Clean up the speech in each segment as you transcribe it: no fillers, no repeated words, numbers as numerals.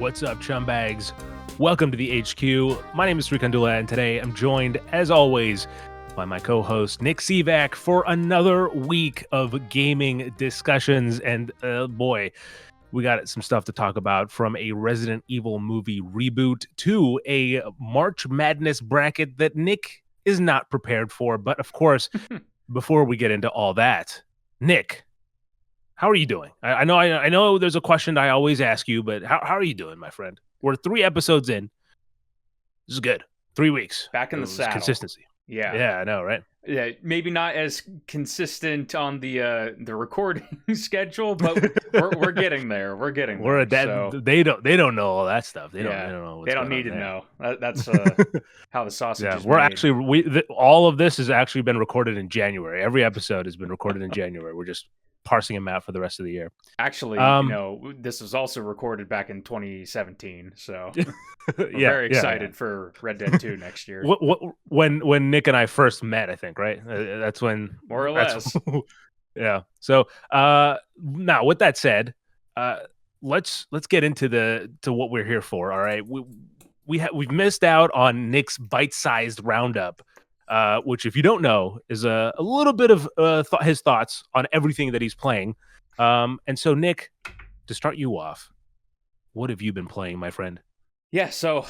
What's up, Chumbags? Welcome to the HQ. My name is Kandula, and today I'm joined, as always, by my co-host Nick Sivak for another week of gaming discussions. And boy, we got some stuff to talk about, from a Resident Evil movie reboot to a March Madness bracket that Nick is not prepared for. But of course, before we get into all that, Nick, how are you doing? I know there's a question I always ask you, but how are you doing, my friend? We're 3 episodes in. This is good. 3 weeks. Back in the saddle. Consistency. Yeah, I know, right? Yeah, maybe not as consistent on the recording schedule, but we're getting there. We're getting there. They don't know all that stuff. They don't know. They don't need to know. That's how the sausage is we're made. actually all of this has actually been recorded in January. Every episode has been recorded in January. We're just parsing them out for the rest of the year. Actually, this was also recorded back in 2017, so we're very excited for Red Dead 2 next year. When Nick and I first met, I think, right? That's when, more or less. Yeah. So now, with that said, let's get into what we're here for. All right, we've missed out on Nick's bite-sized roundup, which, if you don't know, is a little bit of his thoughts on everything that he's playing. And so, Nick, to start you off, what have you been playing, my friend? Yeah, so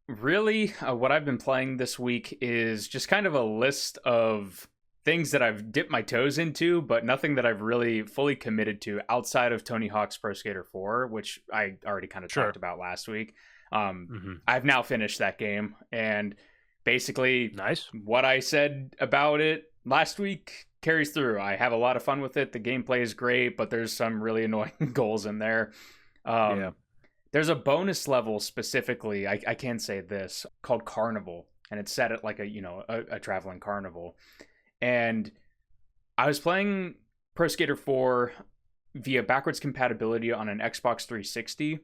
really what I've been playing this week is just kind of a list of things that I've dipped my toes into, but nothing that I've really fully committed to outside of Tony Hawk's Pro Skater 4, which I already kind of talked about last week. I've now finished that game, and basically what I said about it last week carries through. I have a lot of fun with it. The gameplay is great, but there's some really annoying goals in there. There's a bonus level specifically, I can say this, called Carnival, and it's set at like a traveling carnival. And I was playing Pro Skater 4 via backwards compatibility on an Xbox 360.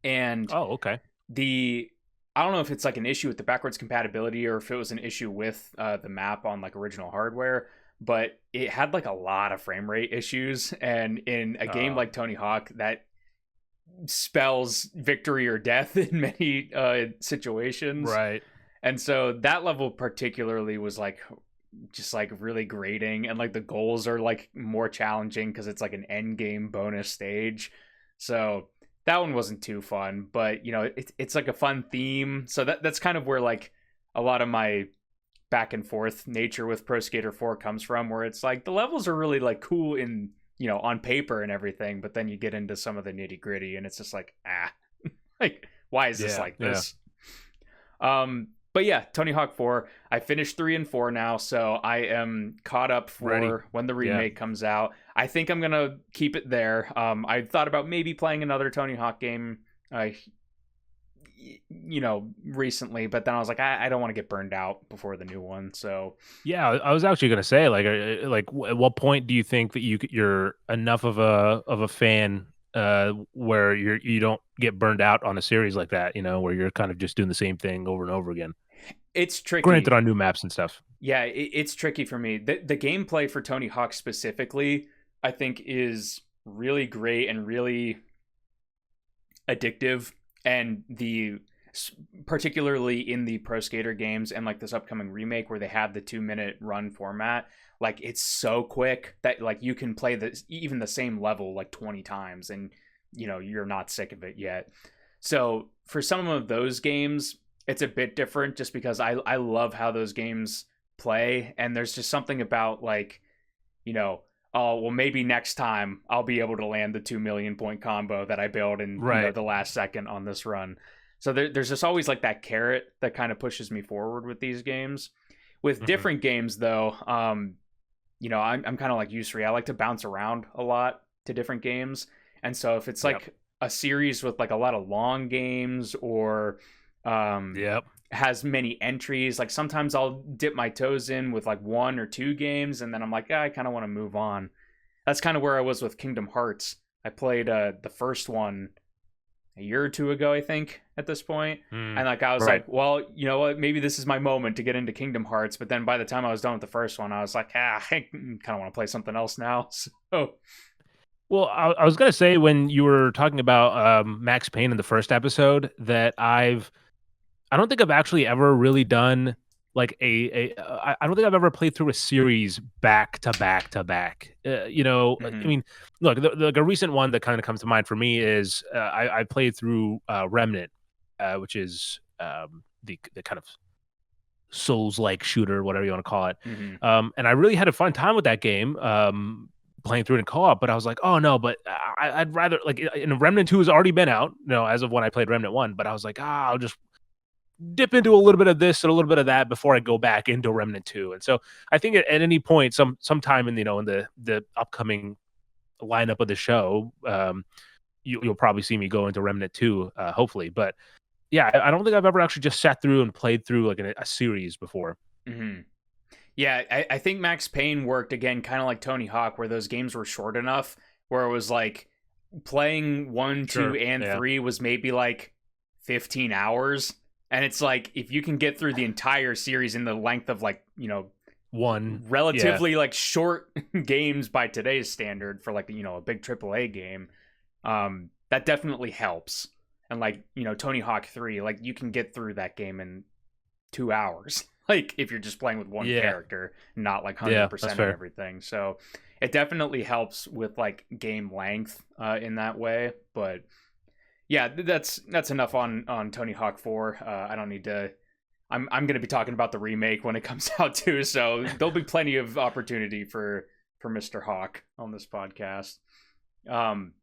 And I don't know if it's like an issue with the backwards compatibility or if it was an issue with the map on like original hardware, but it had like a lot of frame rate issues. And in a game like Tony Hawk, that spells victory or death in many situations. Right. And so that level particularly was like just like really grating, and like the goals are like more challenging because it's like an end game bonus stage. So that one wasn't too fun, but it's like a fun theme. So that's kind of where like a lot of my back and forth nature with Pro Skater 4 comes from, where it's like the levels are really like cool in on paper and everything, but then you get into some of the nitty gritty and it's just like, like, why is this like this? But yeah, Tony Hawk 4, I finished 3 and 4 now, so I am caught up for when the remake comes out. I think I'm gonna keep it there. I thought about maybe playing another Tony Hawk game, recently, but then I was like, I don't want to get burned out before the new one. So yeah, I was actually gonna say, like at what point do you think that you're enough of a fan where you don't get burned out on a series like that, where you're kind of just doing the same thing over and over again? It's tricky. Granted, on new maps and stuff. Yeah, it's tricky for me. The gameplay for Tony Hawk specifically, I think, is really great and really addictive. And particularly in the Pro Skater games and like this upcoming remake where they have the 2-minute run format, like it's so quick that like you can play even the same level like 20 times and you're not sick of it yet. So for some of those games, it's a bit different just because I love how those games play, and there's just something about like, oh, well, maybe next time I'll be able to land the 2 million point combo that I built in the last second on this run. So there's just always like that carrot that kind of pushes me forward with these games. With different games though, I'm kind of like Yusri. I like to bounce around a lot to different games. And so if it's like a series with like a lot of long games or has many entries, like sometimes I'll dip my toes in with like 1 or 2 games, and then I'm like, I kind of want to move on. That's kind of where I was with Kingdom Hearts. I played the first one a year or 2 ago, I think, at this point. And like I was like, well, you know what, maybe this is my moment to get into Kingdom Hearts. But then by the time I was done with the first one, I was like, I kind of want to play something else now. So Well, I was gonna say when you were talking about Max Payne in the first episode that I don't think I've actually ever really done like I don't think I've ever played through a series back to back to back. I Hmm. mean, look, the recent one that kind of comes to mind for me is I played through Remnant, which is the kind of Souls-like shooter, whatever you want to call it. Hmm. And I really had a fun time with that game. Playing through it in co-op, but I was like, oh no, but I'd rather like in Remnant 2 has already been out, as of when I played Remnant 1, but I was like, I'll just dip into a little bit of this and a little bit of that before I go back into Remnant 2. And so I think at any point, sometime in in the upcoming lineup of the show, you'll probably see me go into Remnant 2, hopefully. But yeah, I don't think I've ever actually just sat through and played through like a series before. Hmm. Yeah, I think Max Payne worked again, kind of like Tony Hawk, where those games were short enough where it was like playing one, two, Sure. and Yeah. three was maybe like 15 hours. And it's like if you can get through the entire series in the length of like, One. Yeah. relatively like short games by today's standard for like, a big AAA game, that definitely helps. And like, Tony Hawk 3, like you can get through that game in 2 hours. Like if you're just playing with one Yeah. character, not like Yeah. That's 100% of fair. everything. So it definitely helps with like game length in that way. But yeah, that's enough on Tony Hawk 4. I don't need to. I'm going to be talking about the remake when it comes out too. So there'll be plenty of opportunity for Mr. Hawk on this podcast. Um,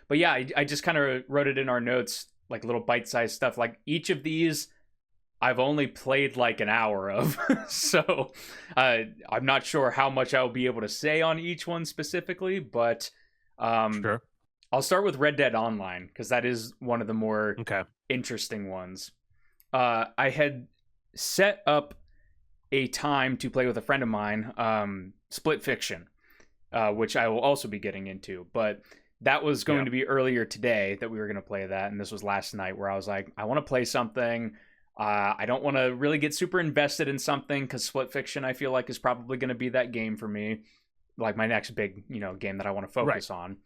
but yeah, I just kind of wrote it in our notes, like little bite-sized stuff. Like each of these I've only played like an hour of, so I'm not sure how much I'll be able to say on each one specifically, but um, Sure. I'll start with Red Dead Online because that is one of the more Okay. interesting ones. I had set up a time to play with a friend of mine, Split Fiction, which I will also be getting into, but that was going Yeah. to be earlier today that we were going to play that, and this was last night where I was like, I want to play something. I don't want to really get super invested in something because Split Fiction I feel like is probably going to be that game for me, like my next big game that I want to Right. focus on.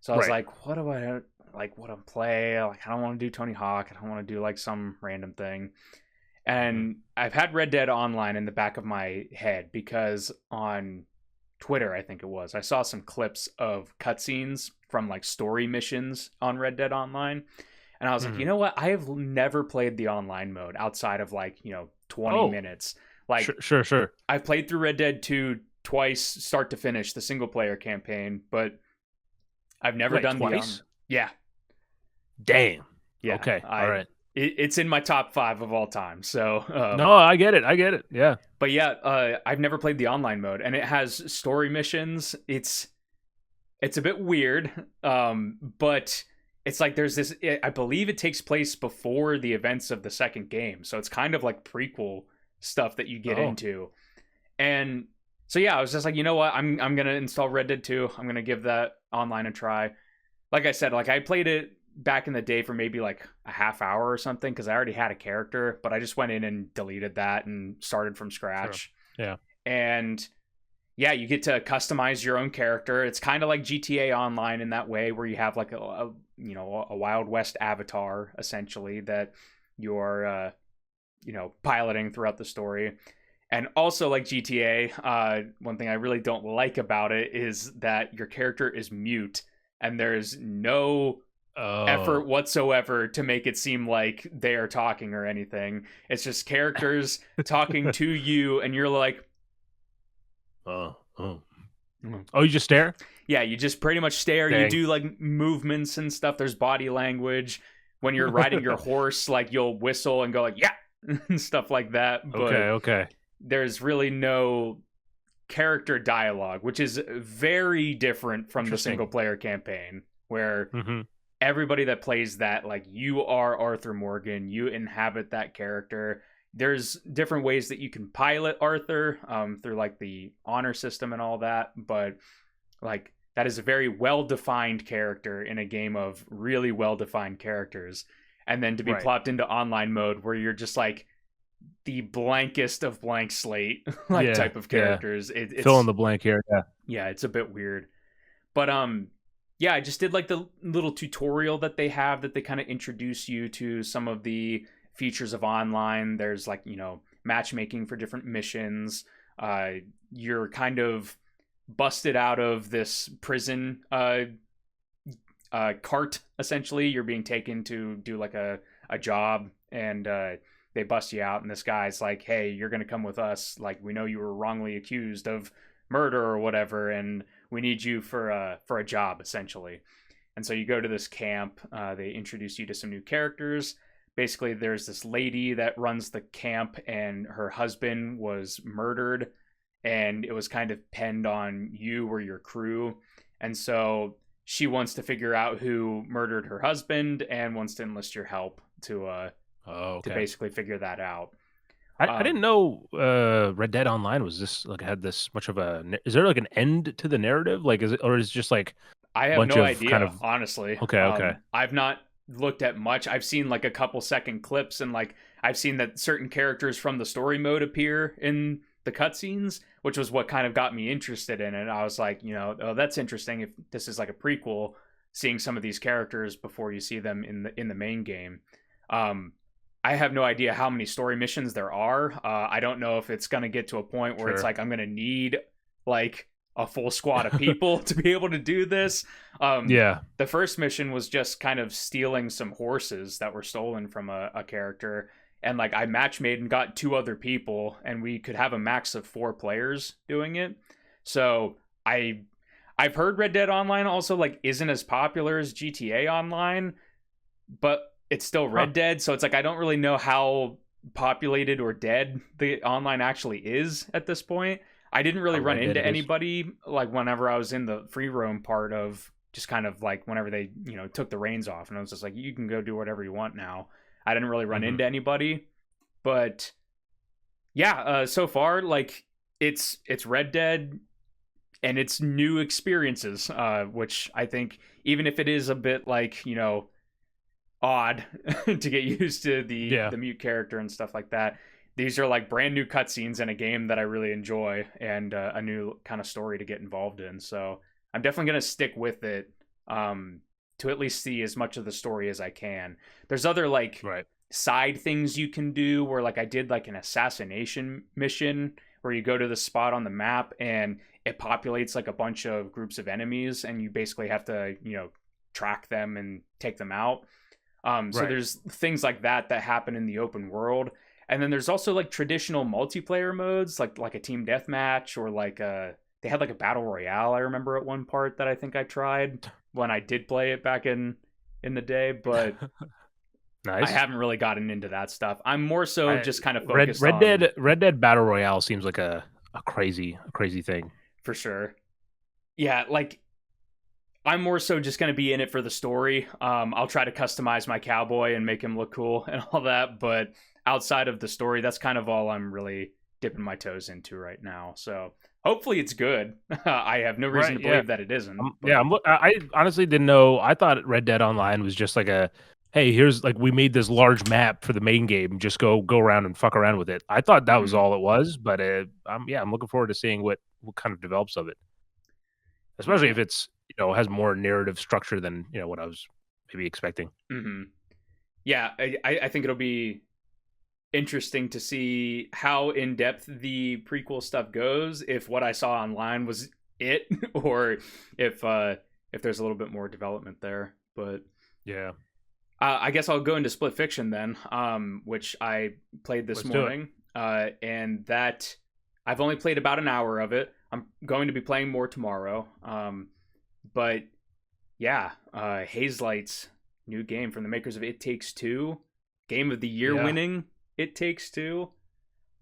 So I was Right. like, what do I like? What to play? Like I don't want to do Tony Hawk. I don't want to do like some random thing. Mhm. And I've had Red Dead Online in the back of my head because on Twitter, I think it was, I saw some clips of cutscenes from like story missions on Red Dead Online. And I was like, you Mhm. know what? I have never played the online mode outside of like, 20 Oh, minutes. Like, sure. I've played through Red Dead 2 twice, start to finish, the single player campaign, but I've never Wait, done the twice? Yeah, Damn. yeah. Okay. All right. It's in my top 5 of all time. So, No, I get it. I get it. Yeah. but yeah, I've never played the online mode, and it has story missions. It's a bit weird, but it's like there's this. I believe it takes place before the events of the second game, so it's kind of like prequel stuff that you get Oh, into. And so yeah, I was just like, you know what, I'm gonna install Red Dead 2. I'm gonna give that online a try. Like I said, like I played it back in the day for maybe like a half hour or something because I already had a character, but I just went in and deleted that and started from sure. scratch. Yeah. And yeah, you get to customize your own character. It's kind of like GTA Online in that way, where you have like a Wild West avatar essentially that you're piloting throughout the story. And also like GTA, one thing I really don't like about it is that your character is mute and there's no effort Oh. whatsoever to make it seem like they are talking or anything. It's just characters talking to you, and you're like, Oh. "Mm." Oh, you just stare? Yeah, you just pretty much stare. You Dang. do like movements and stuff. There's body language. When you're riding your horse, like you'll whistle and go like, yeah, and stuff like that. But Okay. there's really no character dialogue, which is very different from the Interesting. single player campaign, where Mhm. everybody that plays that, like, you are Arthur Morgan, you inhabit that character. There's different ways that you can pilot Arthur, through like the honor system and all that, but like that is a very well defined character in a game of really well defined characters. And then to be Right. plopped into online mode where you're just like the blankest of blank slate like Yeah. type of Yeah. characters, Fill in it's the blank here. Yeah. yeah, it's a bit weird. But yeah, I just did like the little tutorial that they have that they kind of introduce you to some of the features of online. There's like, matchmaking for different missions. You're kind of busted out of this prison cart, essentially. You're being taken to do like a job, and they bust you out, and this guy's like, hey, you're gonna come with us, like, we know you were wrongly accused of murder or whatever, and we need you for a job, essentially. And so you go to this camp. They introduce you to some new characters. Basically, there's this lady that runs the camp, and her husband was murdered, and it was kind of pinned on you or your crew. And so she wants to figure out who murdered her husband and wants to enlist your help to basically figure that out. I didn't know Red Dead Online was this like had this much of a. Is there like an end to the narrative? Like, is it, or is it just like I a have bunch no of idea, kind of honestly. okay. I've not looked at much. I've seen like a couple second clips, and like I've seen that certain characters from the story mode appear in the cutscenes, which was what kind of got me interested in it. I was like, oh, that's interesting. If this is like a prequel, seeing some of these characters before you see them in the main game. I have no idea how many story missions there are. I don't know if it's going to get to a point where it's like I'm going to need like a full squad of people to be able to do this. Yeah. The first mission was just kind of stealing some horses that were stolen from a character. And like I matchmade and got 2 other people, and we could have a max of 4 players doing it. So I've heard Red Dead Online also like isn't as popular as GTA Online, but it's still Red Dead, so it's like I don't really know how populated or dead the online actually is at this point. I didn't really run into anybody like whenever I was in the free roam part of just kind of like whenever they, took the reins off, and I was just like, you can go do whatever you want now. I didn't really run into anybody, but yeah, so far like it's Red Dead and it's new experiences, which I think even if it is a bit like, odd to get used to the mute character and stuff like that, these are like brand new cutscenes in a game that I really enjoy, and a new kind of story to get involved in. So I'm definitely going to stick with it to at least see as much of the story as I can. There's other like side things you can do where like I did like an assassination mission where you go to the spot on the map and it populates like a bunch of groups of enemies, and you basically have to, track them and take them out. So there's things like that happen in the open world. And then there's also like traditional multiplayer modes, like a team deathmatch, or like they had like a battle royale. I remember at one part that I think I tried when I did play it back in the day, but nice. I haven't really gotten into that stuff. I'm more so just kind of focused on Red Dead Battle Royale seems like a crazy thing. For sure. Yeah, like I'm more so just going to be in it for the story. I'll try to customize my cowboy and make him look cool and all that, but outside of the story, that's kind of all I'm really dipping my toes into right now. So hopefully it's good. I have no reason to believe that it isn't. I honestly didn't know. I thought Red Dead Online was just like hey, here's like we made this large map for the main game. Just go around and fuck around with it. I thought that was all it was, but I'm looking forward to seeing what kind of develops of it, especially if it's has more narrative structure than what I was maybe expecting. Yeah, I think it'll be interesting to see how in depth the prequel stuff goes. If what I saw online was it, or if there's a little bit more development there. But yeah, I guess I'll go into Split Fiction then, which I played this morning, and that I've only played about an hour of it. I'm going to be playing more tomorrow. But yeah, Hazelight's new game from the makers of It Takes Two, Game of the Year winning It Takes Two,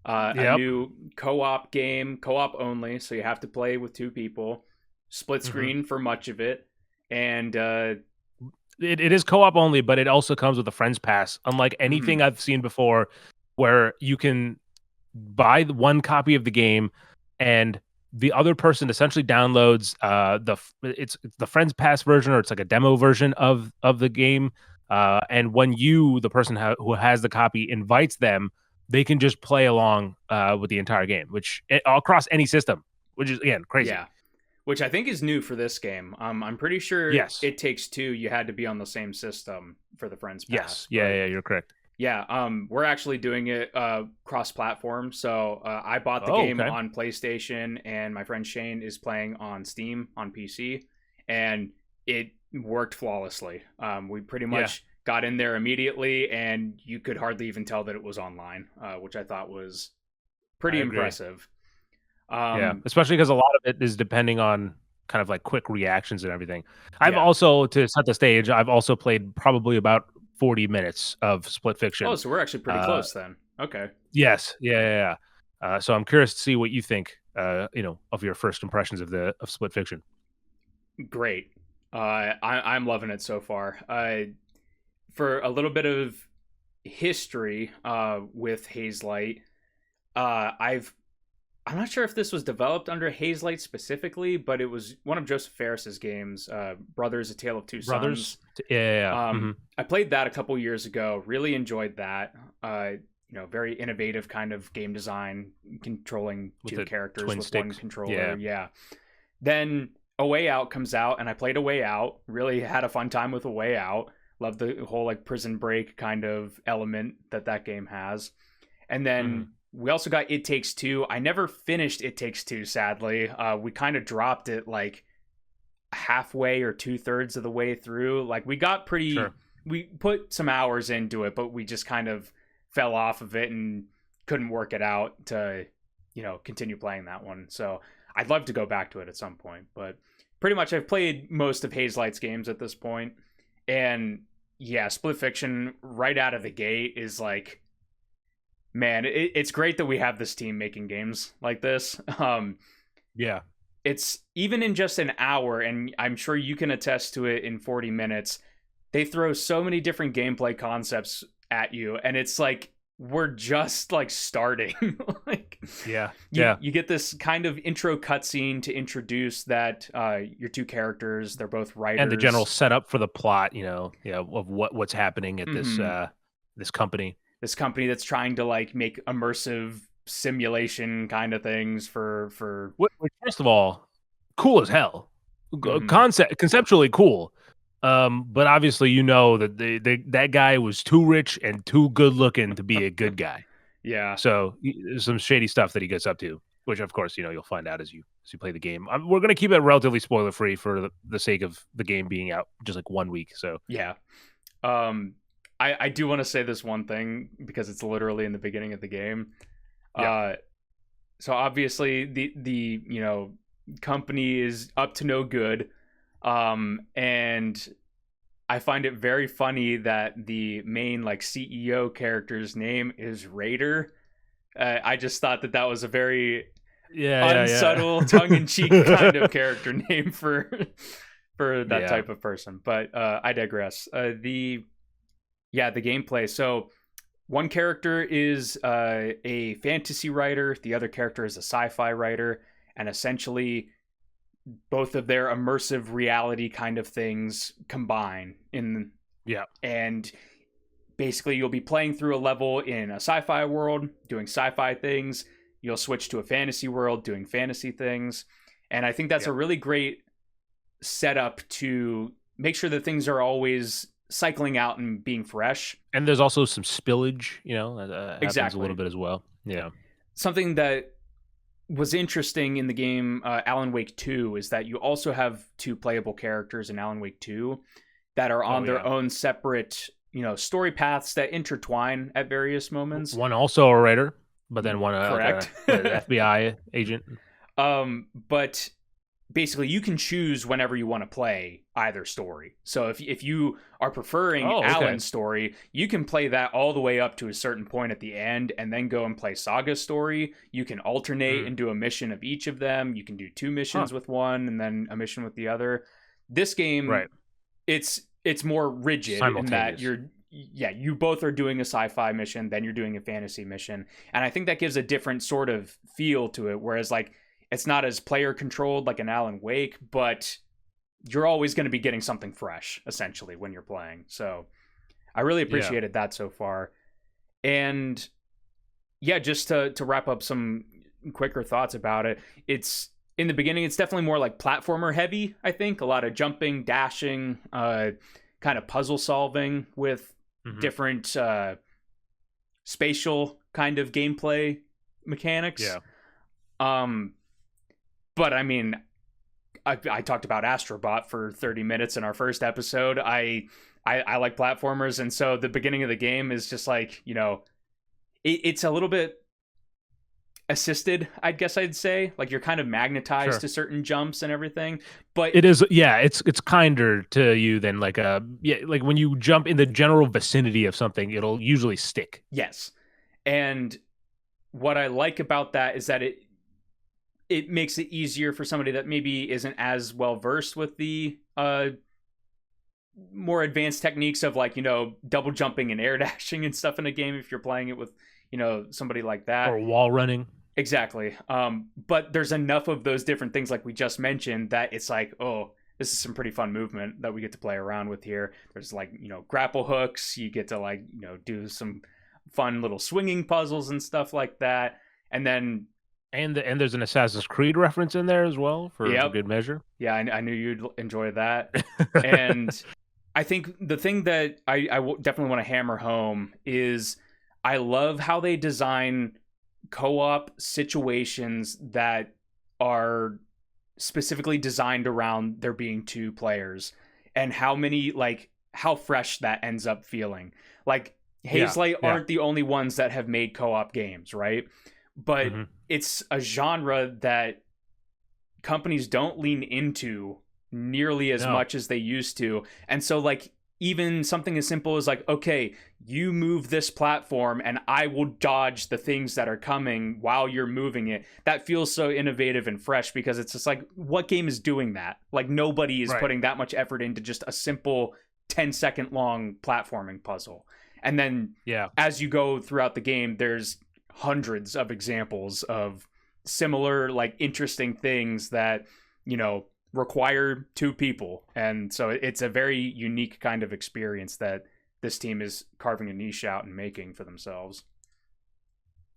a new co-op game, co-op only, so you have to play with 2 people, split screen for much of it, and it is co-op only, but it also comes with a friends pass, unlike anything I've seen before, where you can buy one copy of the game and the other person essentially downloads it's the friends pass version, or it's like a demo version of the game, and when the person who has the copy invites them, they can just play along with the entire game, which across any system, which is again crazy. Yeah, which I think is new for this game. I'm pretty sure Yes. It Takes Two, you had to be on the same system for the Friends Pass. Yes. Yeah, you're correct. Yeah, we're actually doing it cross-platform. So I bought the game on PlayStation, and my friend Shane is playing on Steam on PC, and it worked flawlessly. We pretty much got in there immediately, and you could hardly even tell that it was online, which I thought was pretty impressive. Yeah, especially because a lot of it is depending on kind of like quick reactions and everything. I've also, to set the stage, I've also played probably about 40 minutes of Split Fiction. Oh, so we're actually pretty close then. Okay. Yes. Yeah. So I'm curious to see what you think, of your first impressions of Split Fiction. Great. I'm loving it so far. For a little bit of history with Hazelight, I'm not sure if this was developed under Hazelight specifically, but it was one of Joseph Ferris's games, Brothers: A Tale of Two Sons. Yeah. I played that a couple years ago. Really enjoyed that. Very innovative kind of game design, controlling two characters with one controller. Yeah. Then A Way Out comes out, and I played A Way Out. Really had a fun time with A Way Out. Loved the whole like prison break kind of element that game has. And then we also got It Takes Two. I never finished It Takes Two, sadly. We kind of dropped it like halfway or 2/3 of the way through. Like we got we put some hours into it, but we just kind of fell off of it and couldn't work it out to, continue playing that one. So I'd love to go back to it at some point, but pretty much I've played most of Hazelight's games at this point. And yeah, Split Fiction right out of the gate is like, man, it's great that we have this team making games like this. Yeah. It's even in just an hour, and I'm sure you can attest to it in 40 minutes, they throw so many different gameplay concepts at you, and it's like, we're just like starting. You get this kind of intro cutscene to introduce that your two characters, they're both writers. And the general setup for the plot, of what's happening at this company. This company that's trying to like make immersive simulation kind of things for which, first of all, cool as hell. Conceptually cool. But obviously that that guy was too rich and too good looking to be a good guy. Yeah. So there's some shady stuff that he gets up to, which of course, you'll find out as you play the game. We're going to keep it relatively spoiler free for the sake of the game being out just like 1 week. So yeah. I do want to say this one thing because it's literally in the beginning of the game. Yeah. So obviously the company is up to no good. And I find it very funny that the main like CEO character's name is Raider. I just thought that was a very unsubtle, tongue-in-cheek kind of character name for that type of person. But I digress. The gameplay. So one character is a fantasy writer. The other character is a sci-fi writer. And essentially both of their immersive reality kind of things combine and basically you'll be playing through a level in a sci-fi world doing sci-fi things. You'll switch to a fantasy world doing fantasy things. And I think that's a really great setup to make sure that things are always cycling out and being fresh. And there's also some spillage, that happens a little bit as well. Yeah. Something that was interesting in the game Alan Wake 2 is that you also have two playable characters in Alan Wake 2 that are on their own separate, story paths that intertwine at various moments. One also a writer, but then one correct an FBI agent. But basically you can choose whenever you want to play either story. So if you are preferring Alan's story, you can play that all the way up to a certain point at the end and then go and play Saga's story. You can alternate and do a mission of each of them. You can do 2 missions with one and then a mission with the other. This game, it's more rigid in that you both are doing a sci-fi mission, then you're doing a fantasy mission. And I think that gives a different sort of feel to it. Whereas like, it's not as player controlled like an Alan Wake, but you're always going to be getting something fresh essentially when you're playing. So I really appreciated that so far. And just to wrap up some quicker thoughts about it, it's in the beginning, it's definitely more like platformer heavy. I think a lot of jumping, dashing, kind of puzzle solving with different spatial kind of gameplay mechanics. Yeah. But I mean, I talked about Astrobot for 30 minutes in our first episode. I like platformers, and so the beginning of the game is just like, it's a little bit assisted, I guess I'd say. Like, you're kind of magnetized to certain jumps and everything. But it is, it's kinder to you than like like when you jump in the general vicinity of something, it'll usually stick. Yes. And what I like about that is that it makes it easier for somebody that maybe isn't as well versed with the more advanced techniques of, like, double jumping and air dashing and stuff in a game, if you're playing it with, somebody like that. Or wall running. Exactly. But there's enough of those different things, like we just mentioned, that it's like, oh, this is some pretty fun movement that we get to play around with here. There's, like, grapple hooks. You get to, like, do some fun little swinging puzzles and stuff like that. And then... And there's an Assassin's Creed reference in there as well for good measure. Yeah, I knew you'd enjoy that. And I think the thing that I definitely want to hammer home is I love how they design co-op situations that are specifically designed around there being two players, and how fresh that ends up feeling. Like, Hazelight aren't the only ones that have made co-op games, right? But it's a genre that companies don't lean into nearly as much as they used to. And so, like, even something as simple as, like, okay, you move this platform and I will dodge the things that are coming while you're moving it. That feels so innovative and fresh, because it's just like, what game is doing that? Like, nobody is putting that much effort into just a simple 10-second long platforming puzzle. And then as you go throughout the game, there's hundreds of examples of similar, like, interesting things that, require two people. And so it's a very unique kind of experience that this team is carving a niche out and making for themselves.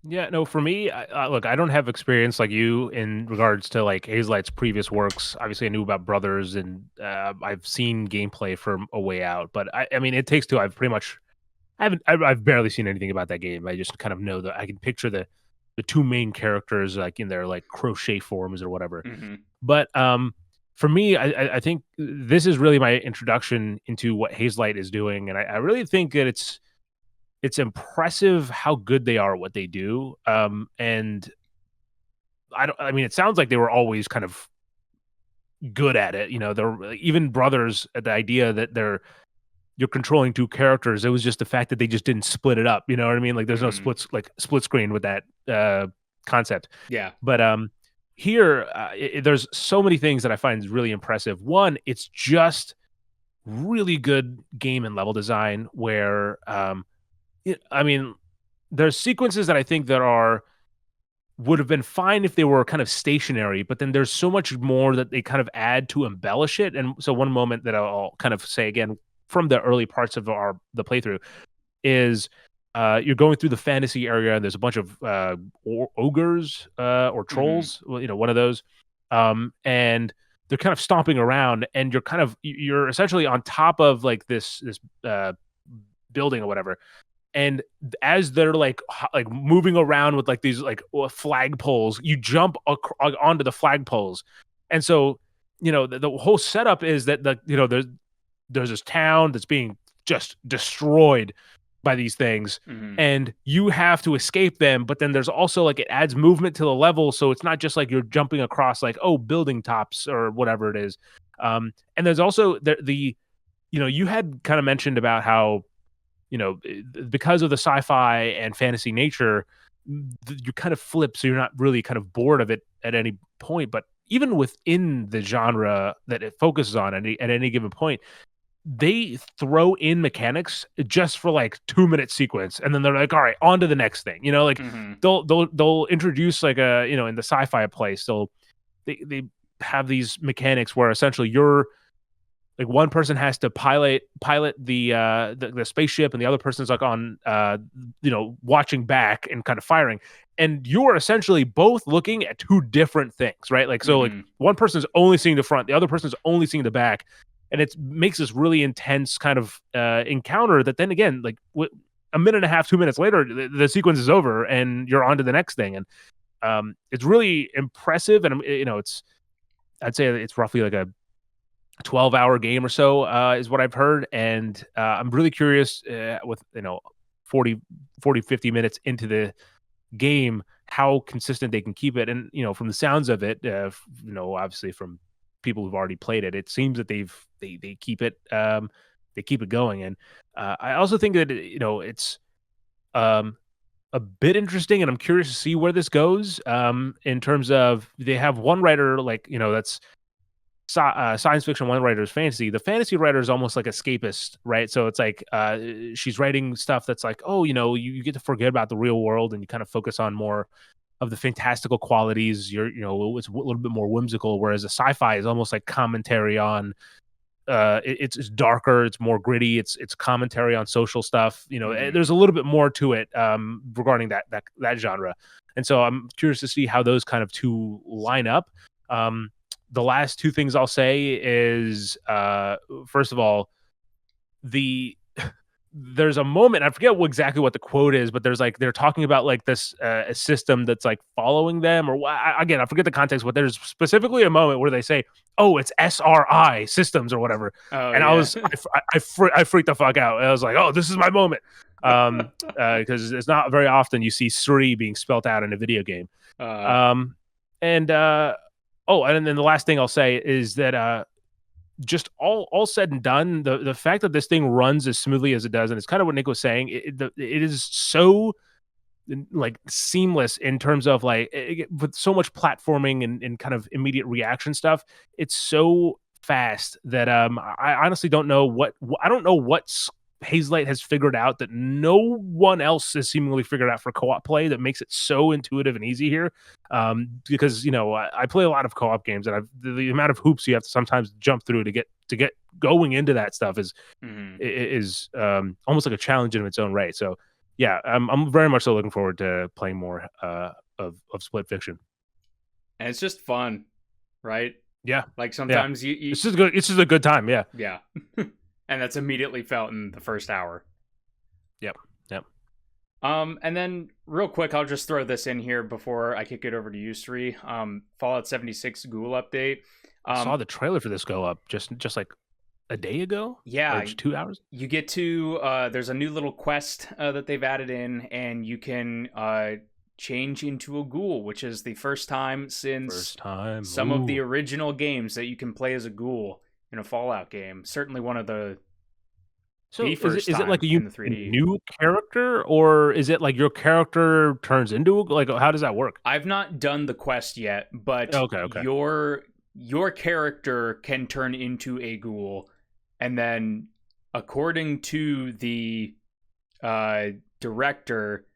Yeah, no, for me, look, I don't have experience like you in regards to, like, Hazelight's previous works. Obviously, I knew about Brothers, and I've seen gameplay from A Way Out. But I mean, It Takes Two, I've barely seen anything about that game. I just kind of know that I can picture the two main characters, like, in their, like, crochet forms or whatever. But for me, I think this is really my introduction into what Hazelight is doing, and I really think that it's impressive how good they are at what they do. And I mean, it sounds like they were always kind of good at it. They're even Brothers, at the idea that you're controlling two characters. It was just the fact that they just didn't split it up. You know what I mean? Like, there's no split screen with that concept. Yeah. But here, there's so many things that I find really impressive. One, it's just really good game and level design where, I mean, there's sequences that I think would have been fine if they were kind of stationary, but then there's so much more that they kind of add to embellish it. And so one moment that I'll kind of say again from the early parts of the playthrough is you're going through the fantasy area, and there's a bunch of ogres or trolls, one of those, and they're kind of stomping around, and you're essentially on top of, like, this building or whatever. And as they're like moving around with, like, these, like, flag poles, you jump onto the flag poles. And so, the whole setup is that there's this town that's being just destroyed by these things, and you have to escape them. But then there's also, like, it adds movement to the level, so it's not just like you're jumping across, like, building tops or whatever it is. And there's also you had kind of mentioned about how, because of the sci-fi and fantasy nature, you kind of flip, so you're not really kind of bored of it at any point. But even within the genre that it focuses on at any given point, they throw in mechanics just for, like, 2-minute sequence, and then they're like, all right, on to the next thing. Like, they'll introduce, like, in the sci-fi place, they have these mechanics where essentially you're like one person has to pilot the spaceship, and the other person's like on watching back and kind of firing, and you're essentially both looking at two different things, right? Like, so like Mm-hmm. one person's only seeing the front, the other person's only seeing the back, and it makes this really intense kind of encounter that then again, like a minute and a half, 2 minutes later, the sequence is over and you're on to the next thing. And it's really impressive. And I'd say it's roughly like a 12-hour game or so, is what I've heard. And I'm really curious, with 40, 50 minutes into the game, how consistent they can keep it. And from the sounds of it, obviously from people who've already played it, it seems that they keep it, they keep it going. And I also think that it's a bit interesting, and I'm curious to see where this goes, in terms of they have one writer, like, that's science fiction, one writer is fantasy. The fantasy writer is almost like escapist, right? So it's like, she's writing stuff that's like, oh, you get to forget about the real world and you kind of focus on more of the fantastical qualities. It's a little bit more whimsical, whereas a sci-fi is almost like commentary on, it's darker, it's more gritty, it's commentary on social stuff. Mm-hmm. There's a little bit more to it, regarding that genre. And so I'm curious to see how those kind of two line up. The last two things I'll say is, first of all, there's a moment, I forget exactly what the quote is, but there's like, they're talking about like this, a system that's like following them, or again, I forget the context, but there's specifically a moment where they say, oh, it's SRI systems or whatever. Oh And yeah. I freaked the fuck out. And I was like, oh, this is my moment. Because it's not very often you see Sri being spelt out in a video game. uh, Um, and and then the last thing I'll say is that, just all said and done, the fact that this thing runs as smoothly as it does, and it's kind of what Nick was saying, it is so like seamless in terms of like, with so much platforming and kind of immediate reaction stuff. It's so fast that I honestly don't know what Hazelight has figured out that no one else has seemingly figured out for co-op play that makes it so intuitive and easy here. Because I play a lot of co-op games, and the amount of hoops you have to sometimes jump through to get going into that stuff is mm-hmm. is almost like a challenge in its own right. So yeah, I'm very much so looking forward to playing more of Split Fiction. And it's just fun, right? Yeah, Like yeah. sometimes you It's just good. It's just a good time. Yeah. yeah. And that's immediately felt in the first hour. Yep. Yep. And then real quick, I'll just throw this in here before I kick it over to you, Sri. Fallout 76 Ghoul update. I saw the trailer for this go up just like a day ago. Yeah, or 2 hours. you get to there's a new little quest that they've added in, and you can change into a ghoul, which is the first time since some of the original games that you can play as a ghoul in a Fallout game. Certainly one of the Is it like in the 3D. new character, or is it like your character turns into like, how does that work? I've not done the quest yet, but Okay. your character can turn into a ghoul, and then according to the director,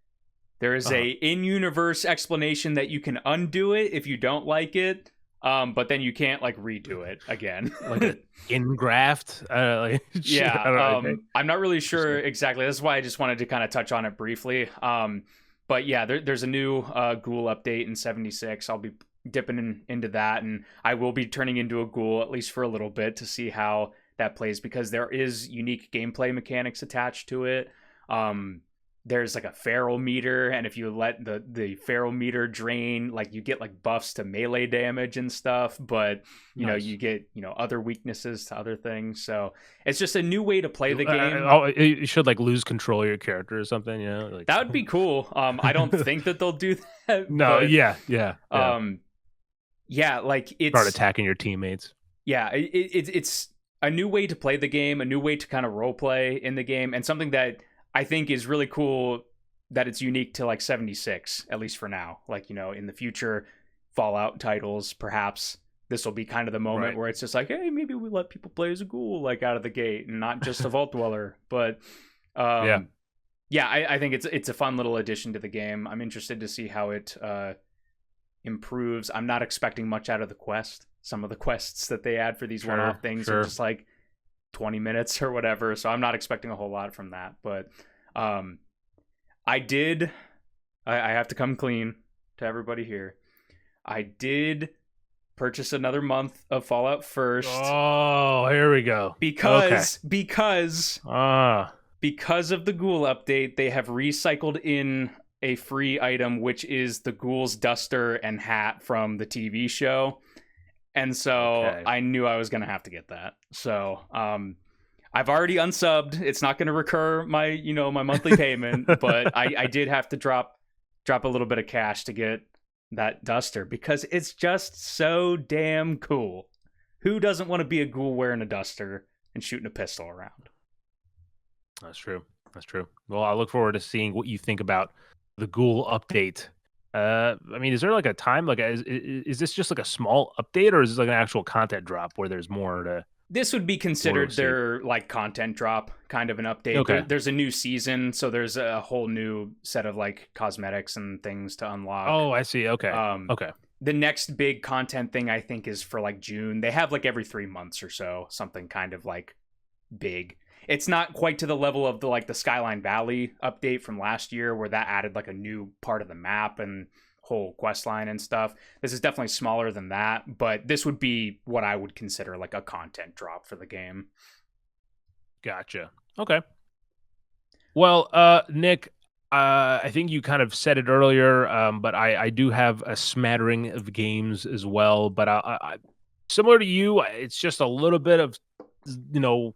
there is a in-universe explanation that you can undo it if you don't like it. But then you can't like redo it again. Like an in-graft? Yeah. I'm not really sure exactly. That's why I just wanted to kind of touch on it briefly. But yeah, there's a new ghoul update in 76. I'll be dipping into that, and I will be turning into a ghoul at least for a little bit to see how that plays, because there is unique gameplay mechanics attached to it. There's like a feral meter, and if you let the feral meter drain, like you get like buffs to melee damage and stuff, but you know, you get other weaknesses to other things. So it's just a new way to play the game. You should like lose control of your character or something, like That would be cool. I don't think that they'll do that. No, but, yeah. Yeah, like it's start attacking your teammates. Yeah, it's a new way to play the game, a new way to kind of role play in the game, and something that I think is really cool that it's unique to like 76, at least for now. Like, in the future Fallout titles, perhaps this will be kind of the moment where it's just like, hey, maybe we let people play as a ghoul like out of the gate and not just a vault dweller. But I think it's a fun little addition to the game. I'm interested to see how it improves. I'm not expecting much out of the quest. Some of the quests that they add for these one-off things are just like 20 minutes or whatever, so I'm not expecting a whole lot from that. But I have to come clean to everybody here. I did purchase another month of Fallout First. Oh, here we go. Because of the Ghoul update, they have recycled in a free item, which is the Ghoul's duster and hat from the TV show. And so I knew I was going to have to get that. So I've already unsubbed. It's not going to recur my monthly payment, but I did have to drop a little bit of cash to get that duster because it's just so damn cool. Who doesn't want to be a ghoul wearing a duster and shooting a pistol around? That's true. Well, I look forward to seeing what you think about the Ghoul update. I mean, is there like a time? Like, is this just like a small update, or is this like an actual content drop where there's more to? This would be considered their like content drop, kind of an update. Okay. There's a new season, so there's a whole new set of like cosmetics and things to unlock. Oh, I see. Okay. Okay. The next big content thing I think is for like June. They have like every 3 months or so, something kind of like big. It's not quite to the level of the Skyline Valley update from last year where that added like a new part of the map and whole quest line and stuff. This is definitely smaller than that, but this would be what I would consider like a content drop for the game. Gotcha. Okay. Well, Nick, I think you kind of said it earlier, but I do have a smattering of games as well. But I similar to you, it's just a little bit of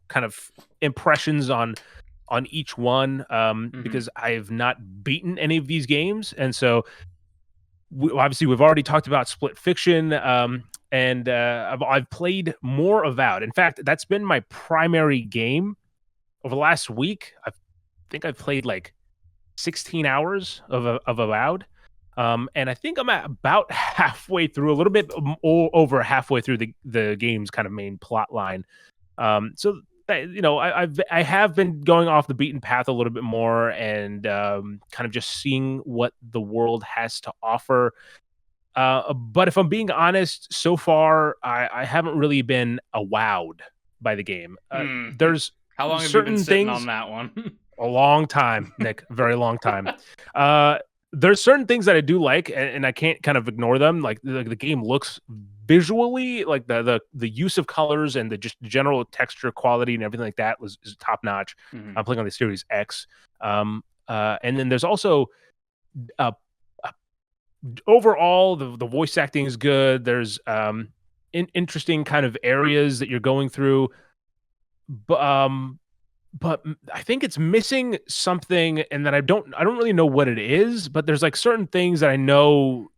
kind of impressions on each one, because I have not beaten any of these games, and so obviously we've already talked about Split Fiction, and I've played more Avowed. In fact, that's been my primary game over the last week. I think I've played like 16 hours of Avowed. And I think I'm at about halfway through, a little bit over halfway through the game's kind of main plot line. So that, I have been going off the beaten path a little bit more, and kind of just seeing what the world has to offer. But if I'm being honest, so far I haven't really been wowed by the game. There's how long have you been sitting on that one? A long time, Nick, a very long time. There's certain things that I do like, and I can't kind of ignore them. Like the game looks visually, like the use of colors and the just general texture quality and everything like that is top notch. I'm playing on the Series X, and then there's also overall the voice acting is good. There's interesting kind of areas that you're going through, but I think it's missing something, and that I don't really know what it is, but there's like certain things that I know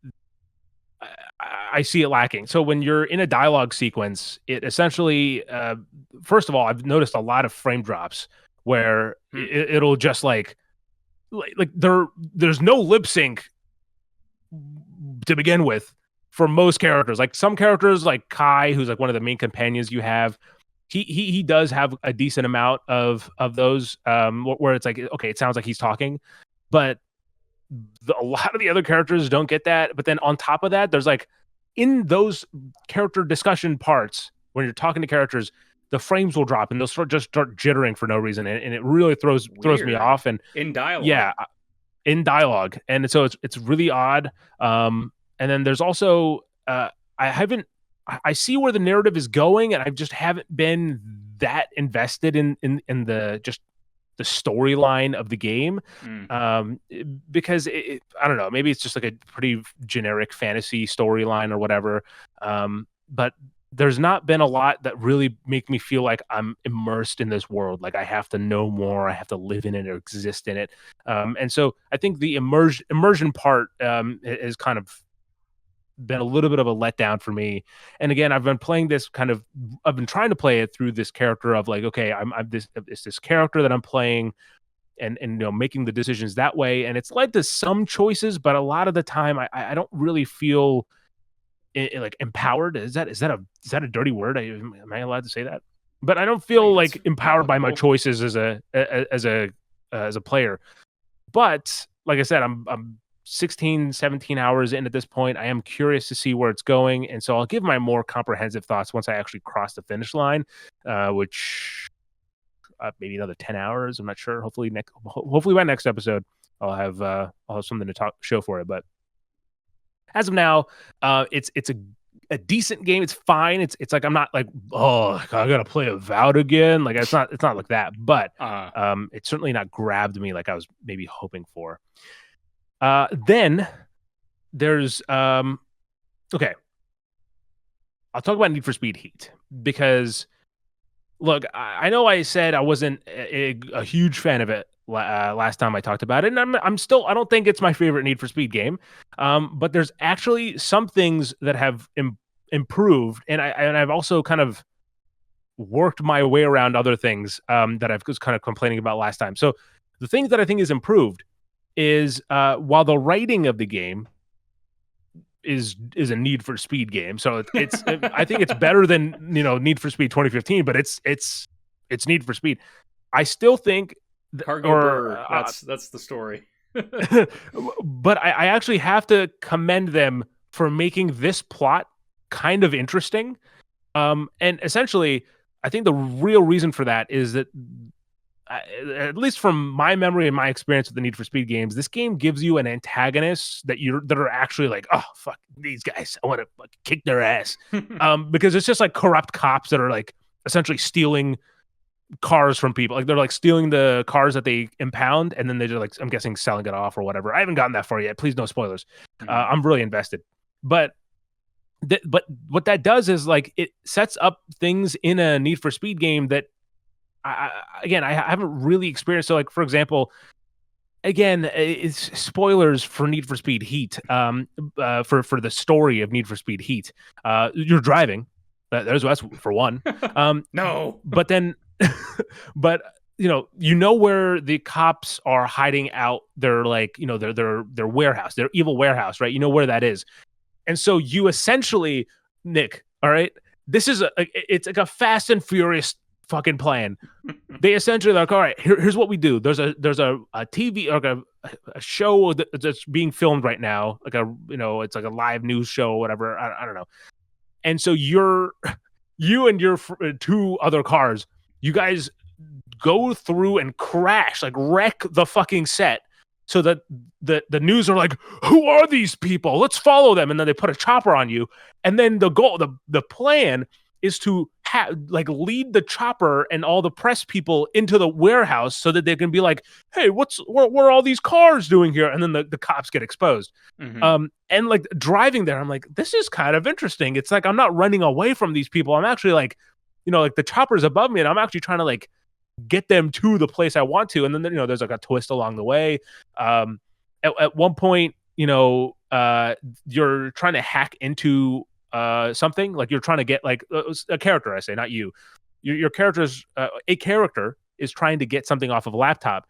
I see it lacking. So when you're in a dialogue sequence, it essentially, first of all, I've noticed a lot of frame drops where it'll just like there's no lip sync to begin with for most characters. Like some characters, like Kai, who's like one of the main companions you have, he does have a decent amount of those, where it's like, okay, it sounds like he's talking, but a lot of the other characters don't get that. But then on top of that, there's like in those character discussion parts when you're talking to characters, the frames will drop and they'll start jittering for no reason, and it really throws me off. And in dialogue, yeah, in dialogue, and so it's really odd. And then there's also I see where the narrative is going, and I just haven't been that invested in the just the storyline of the game, because I don't know, maybe it's just like a pretty generic fantasy storyline or whatever. But there's not been a lot that really make me feel like I'm immersed in this world. Like I have to know more, I have to live in it or exist in it. And so I think the immersion part is kind of been a little bit of a letdown for me. And again, I've been playing this I've been trying to play it through this character of like, okay, it's this character that I'm playing, and making the decisions that way. And it's led to some choices, but a lot of the time I don't really feel like empowered. Is that a dirty word? Am I allowed to say that? But I don't feel like empowered by my choices as a player. But like I said, I'm 16, 17 hours in at this point. I am curious to see where it's going, and so I'll give my more comprehensive thoughts once I actually cross the finish line, which maybe another 10 hours. I'm not sure. Hopefully by next episode, I'll have something to show for it. But as of now, it's a decent game. It's fine. It's like I'm not like, oh, I gotta play Avowed again. Like it's not like that. But it's certainly not grabbed me like I was maybe hoping for. Then there's okay. I'll talk about Need for Speed Heat because, look, I know I said I wasn't a huge fan of it last time I talked about it, and I'm still. I don't think it's my favorite Need for Speed game, but there's actually some things that have improved, and I've also kind of worked my way around other things that I was kind of complaining about last time. So the things that I think is improved is while the writing of the game is a Need for Speed game. So it's I think it's better than Need for Speed 2015, but it's Need for Speed. I still think that's the story. But I actually have to commend them for making this plot kind of interesting. And essentially, I think the real reason for that is that, at least from my memory and my experience with the Need for Speed games, this game gives you an antagonist that are actually like, oh fuck these guys, I want to kick their ass, because it's just like corrupt cops that are like essentially stealing cars from people. Like they're like stealing the cars that they impound, and then they're like, I'm guessing, selling it off or whatever. I haven't gotten that far yet. Please, no spoilers. I'm really invested, but what that does is like it sets up things in a Need for Speed game that I haven't really experienced. So like, for example, again, it's spoilers for Need for Speed Heat, for the story of Need for Speed Heat. You're driving. That's for one. No. But then, but you know where the cops are hiding out their their warehouse, their evil warehouse, right? You know where that is. And so you essentially, Nick, all right, this is it's like a Fast and Furious fucking plan. They essentially like, all right, here's what we do. There's a TV, like a show that's being filmed right now, like it's like a live news show or whatever. I don't know. And so you and your two other cars, you guys go through and crash, like wreck the fucking set, so that the news are like, who are these people? Let's follow them. And then they put a chopper on you. And then the plan is to lead the chopper and all the press people into the warehouse so that they can be like, hey, what are all these cars doing here? And then the cops get exposed. Mm-hmm. And like driving there, I'm like, this is kind of interesting. It's like I'm not running away from these people. I'm actually like, like the chopper's above me, and I'm actually trying to like get them to the place I want to. And then there's like a twist along the way. At one point, you're trying to hack into something, like you're trying to get like a character, I say, not you. Your character's a character is trying to get something off of a laptop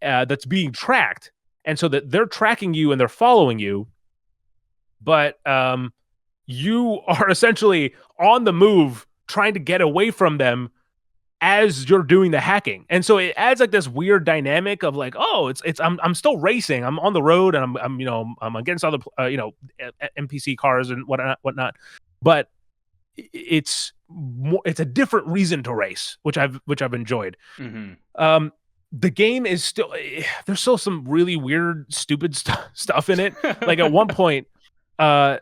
that's being tracked, and so that they're tracking you and they're following you, but you are essentially on the move trying to get away from them as you're doing the hacking. And so it adds like this weird dynamic of like, oh, I'm still racing. I'm on the road, and I'm against other NPC cars and whatnot. But it's a different reason to race, which I've enjoyed. Mm-hmm. The game is still, there's still some really weird, stupid stuff in it. Like at one point, so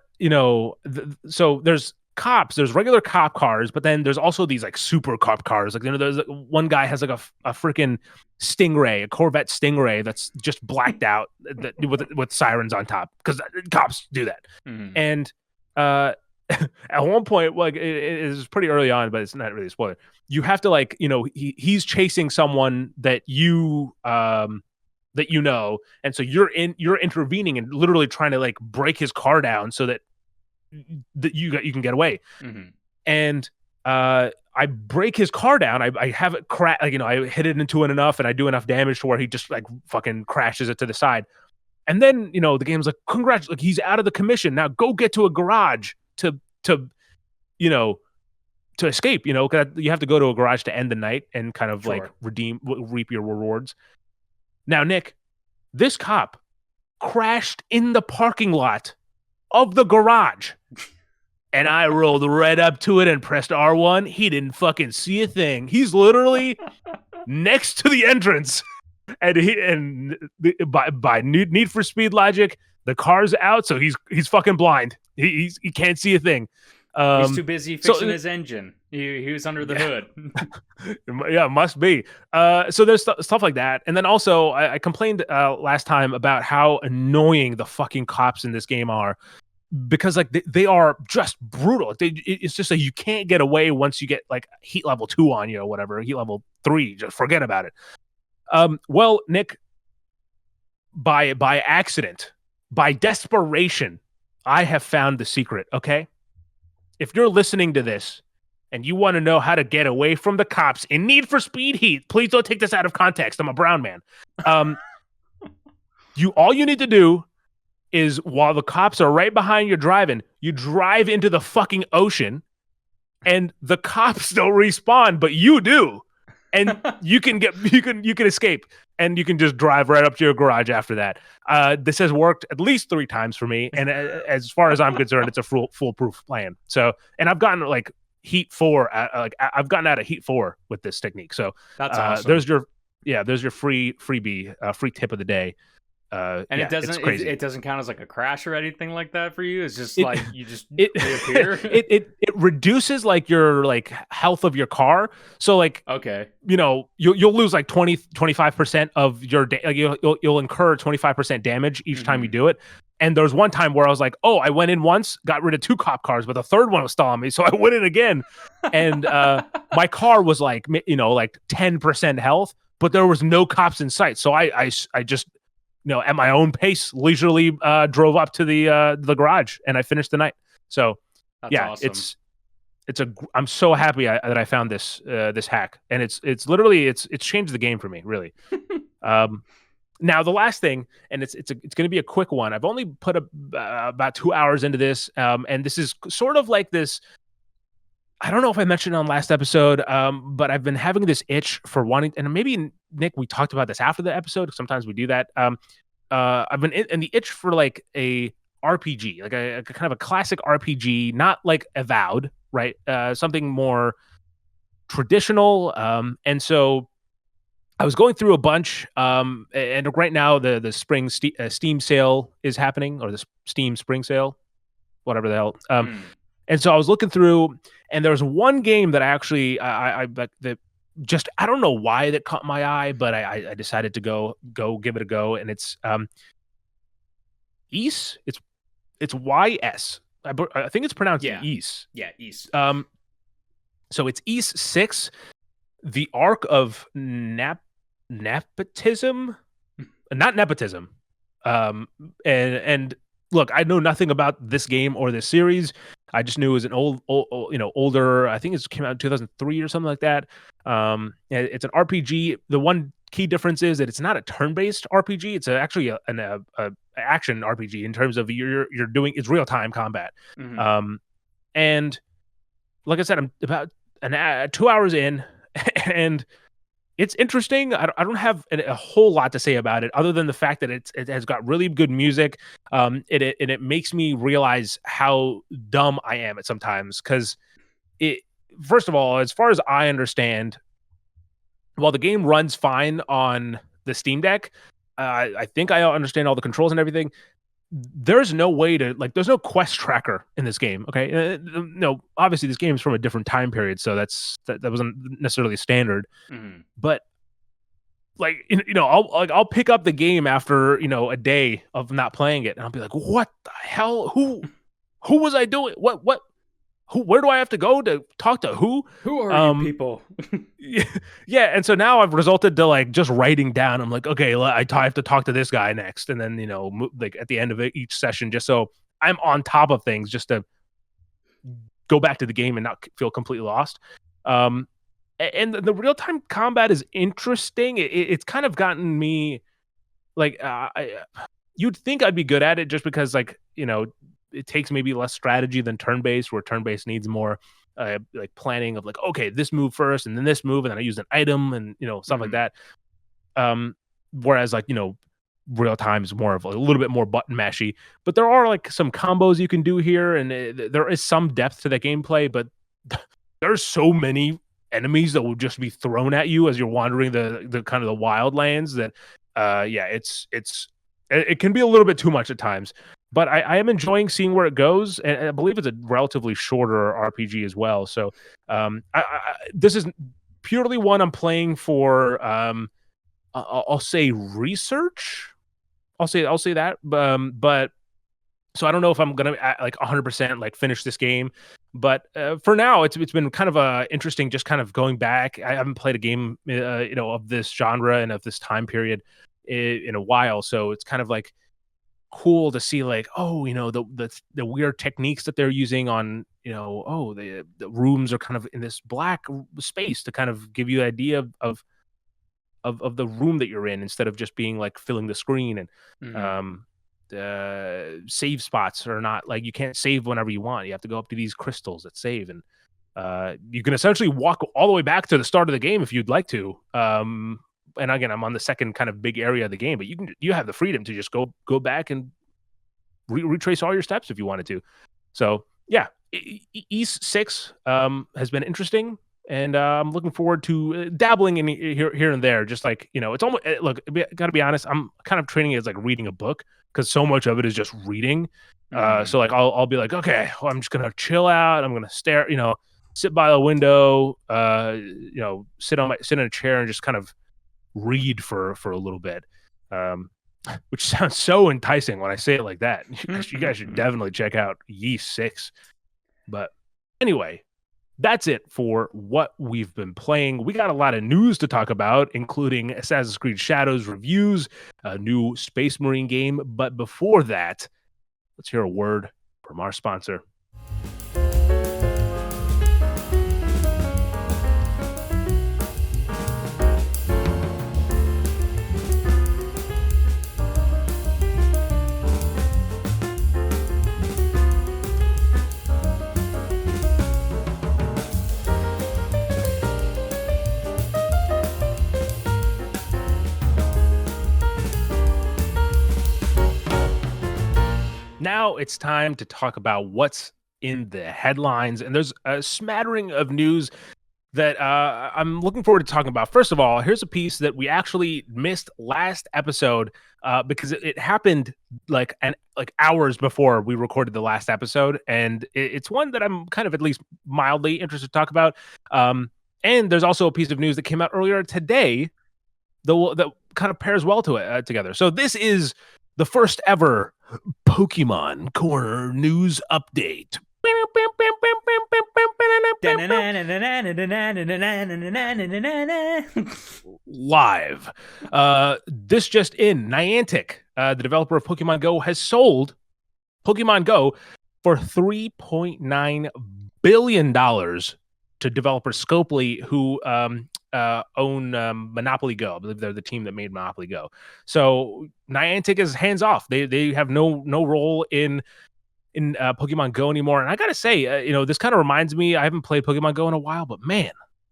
there's regular cop cars, but then there's also these like super cop cars. Like there's one guy has like a freaking Stingray, a Corvette Stingray that's just blacked out with sirens on top, because cops do that. Mm-hmm. And at one point, like it is pretty early on, but it's not really a spoiler. You have to like he's chasing someone that and so you're intervening and literally trying to like break his car down so that you can get away. Mm-hmm. And I break his car down. I have it crash, like I hit it into it enough, and I do enough damage to where he just like fucking crashes it to the side. And then the game's like, congrats, like he's out of the commission now. Go get to a garage to escape. Because you have to go to a garage to end the night and kind of like reap your rewards. Now, Nick, this cop crashed in the parking lot of the garage, and I rolled right up to it and pressed R1. He didn't fucking see a thing. He's literally next to the entrance. And by Need for Speed logic, the car's out, so he's fucking blind. He can't see a thing. He's too busy fixing his engine. He was under the hood. Yeah, must be. So there's stuff like that, and then also I complained last time about how annoying the fucking cops in this game are, because like they are just brutal. It's just like you can't get away once you get like heat level 2 on you or whatever, heat level 3. Just forget about it. Well, Nick, by accident, by desperation, I have found the secret. Okay, if you're listening to this and you want to know how to get away from the cops in Need for Speed Heat, please don't take this out of context. I'm a brown man. All you need to do is, while the cops are right behind you driving, you drive into the fucking ocean, and the cops don't respawn, but you do, and you can escape, and you can just drive right up to your garage after that. This has worked at least 3 times for me, and as far as I'm concerned, it's a foolproof plan. So, and I've gotten like Heat 4, I've gotten out of Heat 4 with this technique. So that's awesome. There's your freebie, free tip of the day. And yeah, it doesn't count as like a crash or anything like that for you. It's just like you just reappear. It reduces like your like health of your car. So like, okay, you'll lose like 25% of your you'll incur 25% damage each time you do it. And there was one time where I was like, oh, I went in once, got rid of 2 cop cars, but the third one was still on me, so I went in again, and my car was like like 10% health, but there was no cops in sight. So I just at my own pace, leisurely drove up to the garage, and I finished the night. So that's awesome. I'm so happy that I found this hack, and it's literally changed the game for me, really. Now the last thing, and it's going to be a quick one. I've only put about 2 hours into this, and this is sort of like this. I don't know if I mentioned it on last episode, but I've been having this itch for wanting, and maybe Nick, we talked about this after the episode. Sometimes we do that. I've been in the itch for like a RPG, like a kind of a classic RPG, not like Avowed, right? Something more traditional. And so I was going through a bunch, and right now the spring Steam sale is happening, or the Steam spring sale, whatever the hell. And so I was looking through, and there was one game that I actually I don't know why that caught my eye, but I decided to go give it a go, and it's Ys. It's YS. I think it's pronounced Ys. Yeah, Ys. So it's Ys 6, the Arc of Nepotism, not nepotism. And look, I know nothing about this game or this series. I just knew it was an older. I think it came out in 2003 or something like that. It's an RPG. The one key difference is that it's not a turn-based RPG. It's actually an action RPG in terms of you're doing it's real-time combat. And like I said, I'm about 2 hours in, and it's interesting. I don't have a whole lot to say about it, other than the fact that it has got really good music. It makes me realize how dumb I am at sometimes, because first of all, as far as I understand, while the game runs fine on the Steam Deck, I think I understand all the controls and everything. There's no way to there's no quest tracker in this game. Okay, no, obviously this game is from a different time period, so that wasn't necessarily standard. But I'll pick up the game after a day of not playing it, and I'll be like, what the hell? Who was I doing? What? Where do I have to go to talk to who? Who are you people? Yeah, and so now I've resulted to just writing down. I'm like, okay, I have to talk to this guy next, and then at the end of each session, just so I'm on top of things, just to go back to the game and not feel completely lost. And the real time combat is interesting. It's kind of gotten me you'd think I'd be good at it just because it takes maybe less strategy than turn-based, where turn-based needs more planning of okay, this move first and then this move, and then I use an item and stuff like that. Whereas real time is more of a little bit more button mashy, but there are some combos you can do here, and there is some depth to the gameplay, but there's so many enemies that will just be thrown at you as you're wandering the kind of the wildlands. That it can be a little bit too much at times. But I am enjoying seeing where it goes, and I believe it's a relatively shorter RPG as well. So this is purely one I'm playing for. I'll say research. I'll say that. But so I don't know if I'm gonna like 100% like finish this game. But for now, it's been kind of interesting, just kind of going back. I haven't played a game of this genre and of this time period in a while, so it's kind of like cool to see like, oh, the weird techniques that they're using on, the rooms are kind of in this black space to kind of give you an idea of the room that you're in, instead of just being like filling the screen. And Mhm. save spots are not like, you can't save whenever you want. You have to go up to these crystals that save, and you can essentially walk all the way back to the start of the game if you'd like to. And again, I'm on the second kind of big area of the game, but you have the freedom to just go back and retrace all your steps if you wanted to. So yeah, East 6 has been interesting, and I'm looking forward to dabbling in here and there. Just like, it's almost, look, gotta be honest, I'm kind of treating it as like reading a book, because so much of it is just reading. Mhm. So like I'll be like, okay, well, I'm just gonna chill out. I'm gonna stare, sit by the window, sit in a chair and just kind of read for a little bit. Um, which sounds so enticing when I say it like that. You guys should definitely check out Yeast 6. But anyway, that's it for what we've been playing. We got a lot of news to talk about, including Assassin's Creed Shadows reviews, a new Space Marine game. But before that, let's hear a word from our sponsor. Now it's time to talk about what's in the headlines, and there's a smattering of news that I'm looking forward to talking about. First of all, here's a piece that we actually missed last episode because it happened like hours before we recorded the last episode, and it's one that I'm kind of at least mildly interested to talk about. And there's also a piece of news that came out earlier today that kind of pairs well to it together. So this is the first ever Pokemon Corner news update. Live. This just in. Niantic, the developer of Pokemon Go, has sold Pokemon Go for $3.9 billion to developer Scopely, who own Monopoly Go. I believe they're the team that made Monopoly Go. So Niantic is hands off. They have no role in Pokemon Go anymore. And I gotta say, this kind of reminds me. I haven't played Pokemon Go in a while, but man,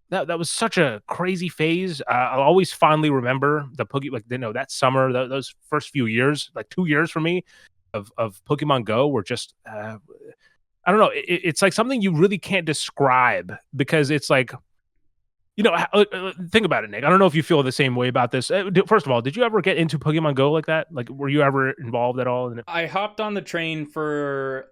that was such a crazy phase. I'll always fondly remember that summer, those first few years, like 2 years for me of Pokemon Go were just. I don't know. It's like something you really can't describe, because it's like, think about it, Nick. I don't know if you feel the same way about this. First of all, did you ever get into Pokemon Go like that? Like, were you ever involved at all in it? I hopped on the train for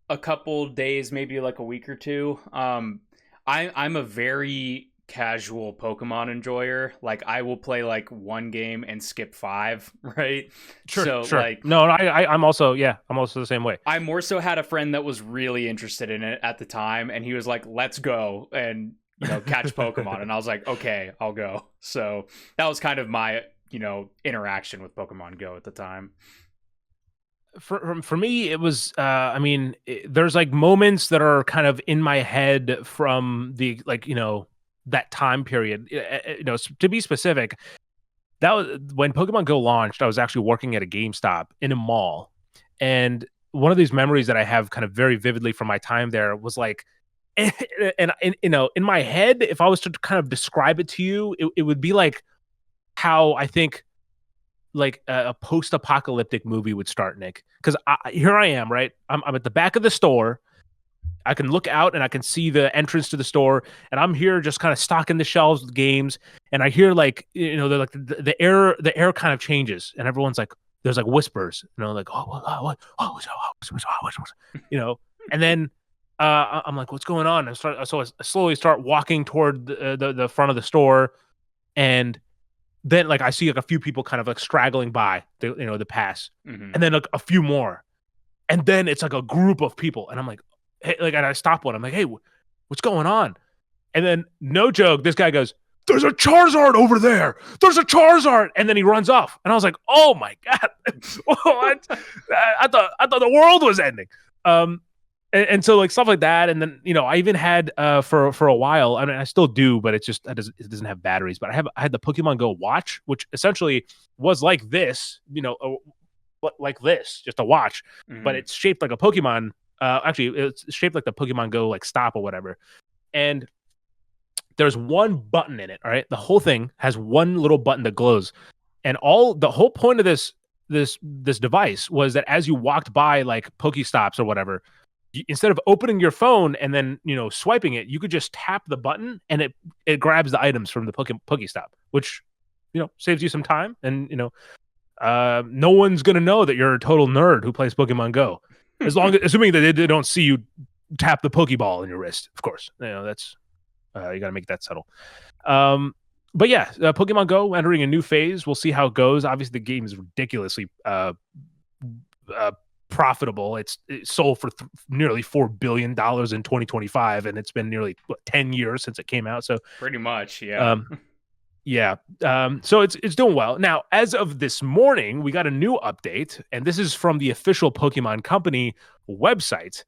a couple days, maybe like a week or two. I'm a very casual Pokemon enjoyer. Like, I will play like one game and skip five, right? Sure. Like, no, I'm also the same way. I more so had a friend that was really interested in it at the time, and he was like, "Let's go and catch Pokemon," and I was like, "Okay, I'll go." So that was kind of my interaction with Pokemon Go at the time. For me, it was there's like moments that are kind of in my head from the that time period. To be specific, that was when Pokemon Go launched. I was actually working at a GameStop in a mall, and one of these memories that I have kind of very vividly from my time there was like, and in my head, if I was to kind of describe it to you, it would be like how I think like a post-apocalyptic movie would start, Nick. Because here I am, right? I'm at the back of the store. I can look out and I can see the entrance to the store, and I'm here just kind of stocking the shelves with games, and I hear like they're like the air kind of changes, and everyone's like there's like whispers, like and then I'm like, what's going on? So I slowly start walking toward the front of the store, and then like I see like a few people kind of like straggling by the pass, and then like a few more, and then it's like a group of people, and I'm like, hey, like, and I stop one. I'm like, hey, what's going on? And then no joke, this guy goes, "There's a Charizard over there. There's a Charizard," and then he runs off, and I was like, "Oh my god!" I thought the world was ending. And so like stuff like that, and then I even had for a while. I mean, I still do, but it doesn't have batteries. But I had the Pokemon Go watch, which essentially was like this, like this, just a watch, but it's shaped like a Pokemon. Actually, it's shaped like the Pokemon Go like stop or whatever, and there's one button in it. All right, the whole thing has one little button that glows, and the whole point of this device was that as you walked by like Pokestops or whatever, instead of opening your phone and then swiping it, you could just tap the button and it grabs the items from the Pokestop, which saves you some time, and no one's gonna know that you're a total nerd who plays Pokemon Go, assuming that they don't see you tap the Pokeball in your wrist. Of course, that's you got to make that subtle. But yeah, Pokemon Go entering a new phase. We'll see how it goes. Obviously, the game is ridiculously profitable. It sold for nearly $4 billion in 2025, and it's been nearly 10 years since it came out. So pretty much, yeah. Yeah. So it's doing well. Now, as of this morning, we got a new update, and this is from the official Pokemon Company website,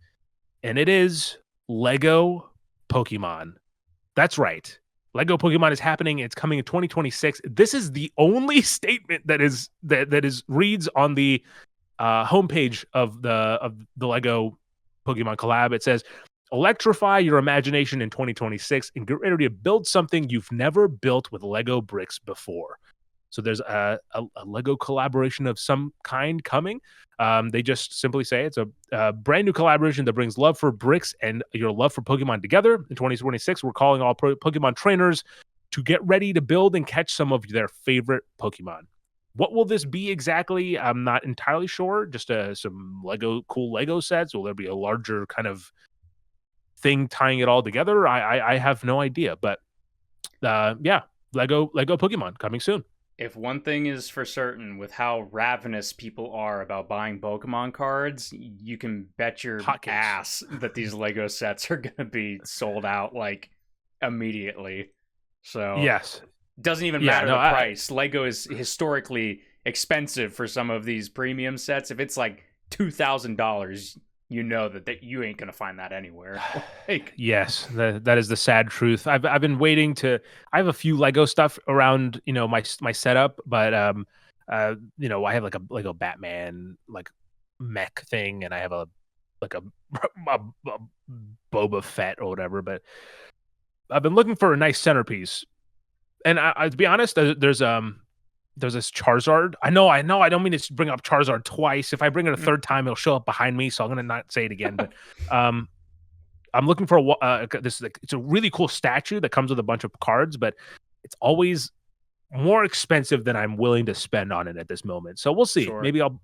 and it is Lego Pokemon. That's right. Lego Pokemon is happening. It's coming in 2026. This is the only statement that reads on the homepage of the Lego Pokemon collab. It says, "Electrify your imagination in 2026 and get ready to build something you've never built with Lego bricks before." So there's a Lego collaboration of some kind coming. They just simply say it's a brand new collaboration that brings love for bricks and your love for Pokemon together. In 2026, we're calling all Pokemon trainers to get ready to build and catch some of their favorite Pokemon. What will this be exactly? I'm not entirely sure. Just some cool Lego sets. Will there be a larger kind of thing tying it all together? I have no idea. But yeah, Lego Pokemon coming soon. If one thing is for certain, with how ravenous people are about buying Pokemon cards, you can bet your ass that these Lego sets are going to be sold out like immediately. So yes, doesn't even matter the price. Lego is historically expensive for some of these premium sets. If it's like $2,000, you know that you ain't gonna find that anywhere. Yes, that is the sad truth. I've been waiting to. I have a few Lego stuff around, my setup, but I have like a Lego Batman like mech thing, and I have a Boba Fett or whatever. But I've been looking for a nice centerpiece, and to be honest, there's this Charizard. I know. I don't mean to bring up Charizard twice. If I bring it a third time, it'll show up behind me. So I'm gonna not say it again. But I'm looking for this. It's a really cool statue that comes with a bunch of cards, but it's always more expensive than I'm willing to spend on it at this moment. So we'll see. Sure. Maybe I'll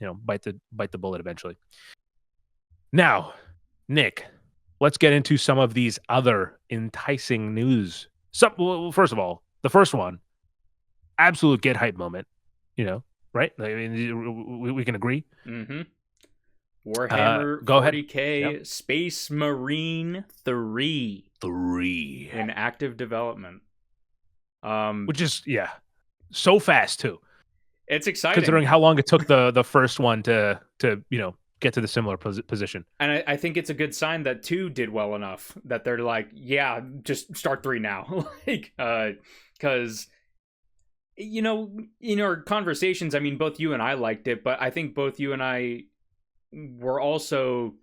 bite the bullet eventually. Now, Nick, let's get into some of these other enticing news. First of all, the first one. Absolute get hype moment, right? I mean, we can agree. Mm-hmm. Warhammer 40K Space Marine 3 in active development. Which is so fast too. It's exciting considering how long it took the first one to get to the similar position. And I think it's a good sign that 2 did well enough that they're like, yeah, just start 3 now, because. In our conversations, I mean, both you and I liked it, but I think both you and I were also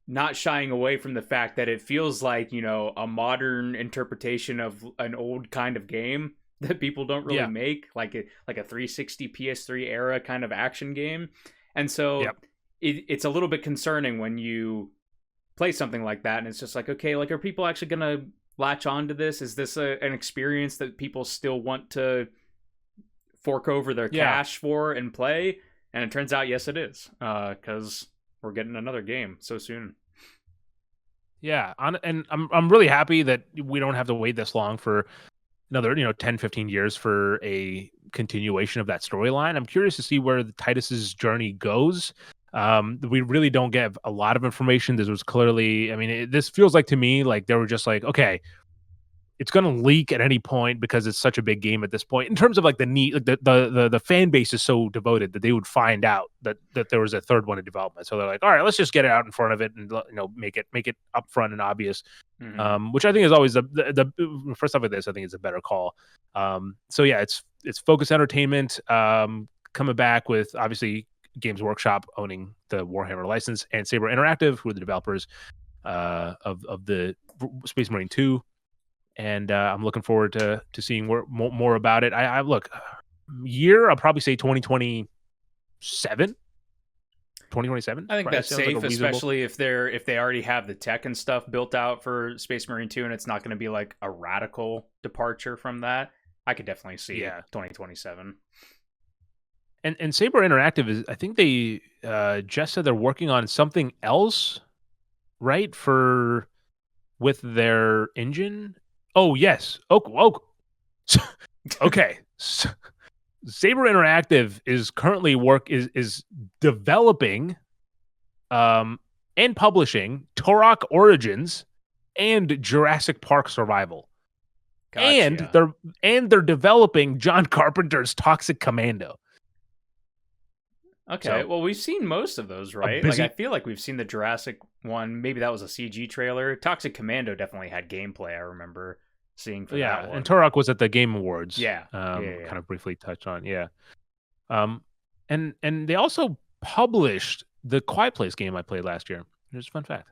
not shying away from the fact that it feels like, a modern interpretation of an old kind of game that people don't really make, like a 360 PS3 era kind of action game. And so it's a little bit concerning when you play something like that, and it's just like, okay, like, are people actually gonna latch on to this? Is this an experience that people still want to fork over their Yeah. cash for and play? And it turns out, yes, it is, because we're getting another game so soon. Yeah, and I'm really happy that we don't have to wait this long for another 10, 15 years for a continuation of that storyline. I'm curious to see where the Titus's journey goes. We really don't get a lot of information. This was clearly, I mean, this feels like to me like they were just like, okay, it's going to leak at any point because it's such a big game at this point. In terms of like the need, like the fan base is so devoted that they would find out that there was a third one in development. So they're like, all right, let's just get it out in front of it and make it upfront and obvious. Which I think is always the first stuff like this. I think is a better call. So yeah, it's Focus Entertainment coming back with obviously Games Workshop owning the Warhammer license and Saber Interactive, who are the developers of the Space Marine 2. And I'm looking forward to seeing more about it. I look, year, I'll probably say 2027. 2027. I think that's safe, like especially if they already have the tech and stuff built out for Space Marine 2, and it's not going to be like a radical departure from that. I could definitely see 2027. And Saber Interactive is, I think they just said they're working on something else, right? With their engine. Oh yes. Oh. Okay. Saber Interactive is currently is developing and publishing Turok Origins and Jurassic Park Survival. Gotcha. And they're developing John Carpenter's Toxic Commando. Okay, so, well, we've seen most of those, right? Like, I feel like we've seen the Jurassic one. Maybe that was a CG trailer. Toxic Commando definitely had gameplay, I remember seeing for that one. And Turok was at the Game Awards. Yeah. Kind of briefly touched on, and they also published the Quiet Place game I played last year. Just a fun fact.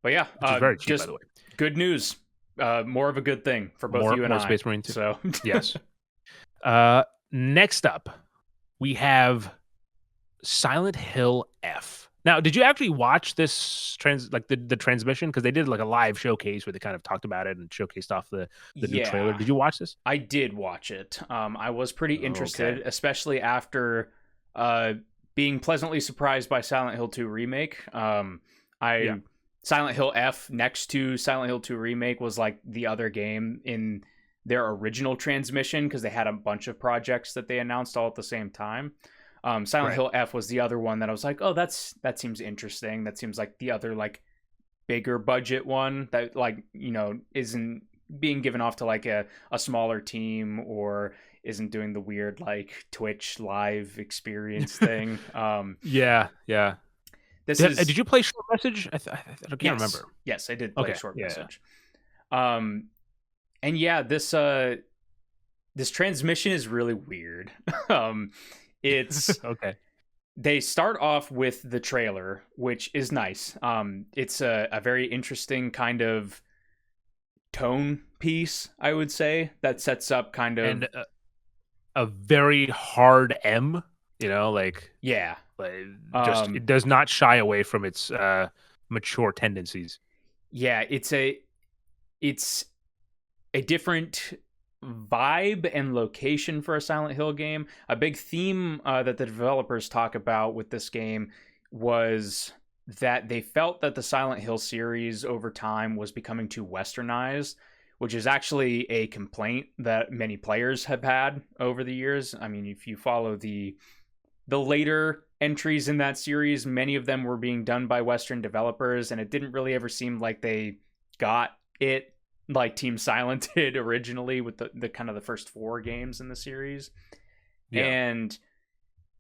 But yeah, which is very cheap, just by the way. Good news. More of a good thing for both you and I. Space Marine 2. So yes. Next up, we have Silent Hill F. Now, did you actually watch this the transmission? Because they did like a live showcase where they kind of talked about it and showcased off the new trailer. Did you watch this? I did watch it. I was pretty interested, especially after being pleasantly surprised by Silent Hill 2 Remake. Silent Hill F next to Silent Hill 2 Remake was like the other game in their original transmission, because they had a bunch of projects that they announced all at the same time. Silent Hill F was the other one that I was like, oh, that seems interesting. That seems like the other like bigger budget one that like, isn't being given off to like a smaller team or isn't doing the weird like Twitch live experience thing. Did you play Short Message? I can't remember. Yes, I did play Short Message. And yeah, this transmission is really weird. It's okay. They start off with the trailer, which is nice. It's a very interesting kind of tone piece, I would say, that sets up kind of and a very hard M. Like it does not shy away from its mature tendencies. Yeah, it's a different vibe and location for a Silent Hill game. A big theme that the developers talk about with this game was that they felt that the Silent Hill series over time was becoming too westernized, which is actually a complaint that many players have had over the years. I mean, if you follow the later entries in that series, many of them were being done by Western developers, and it didn't really ever seem like they got it like Team Silent did originally with the kind of the first 4 games in the series. And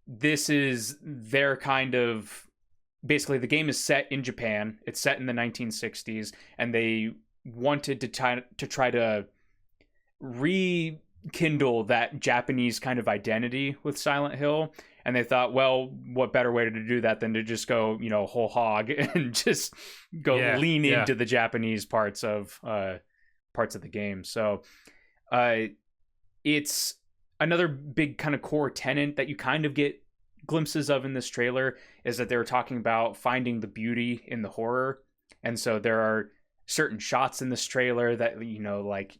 this is their kind of, basically the game is set in Japan. It's set in the 1960s, and they wanted to try to rekindle that Japanese kind of identity with Silent Hill. And they thought, well, what better way to do that than to just go, whole hog and just go lean into the Japanese parts of the game. So it's another big kind of core tenet that you kind of get glimpses of in this trailer is that they were talking about finding the beauty in the horror. And so there are certain shots in this trailer that, you know, like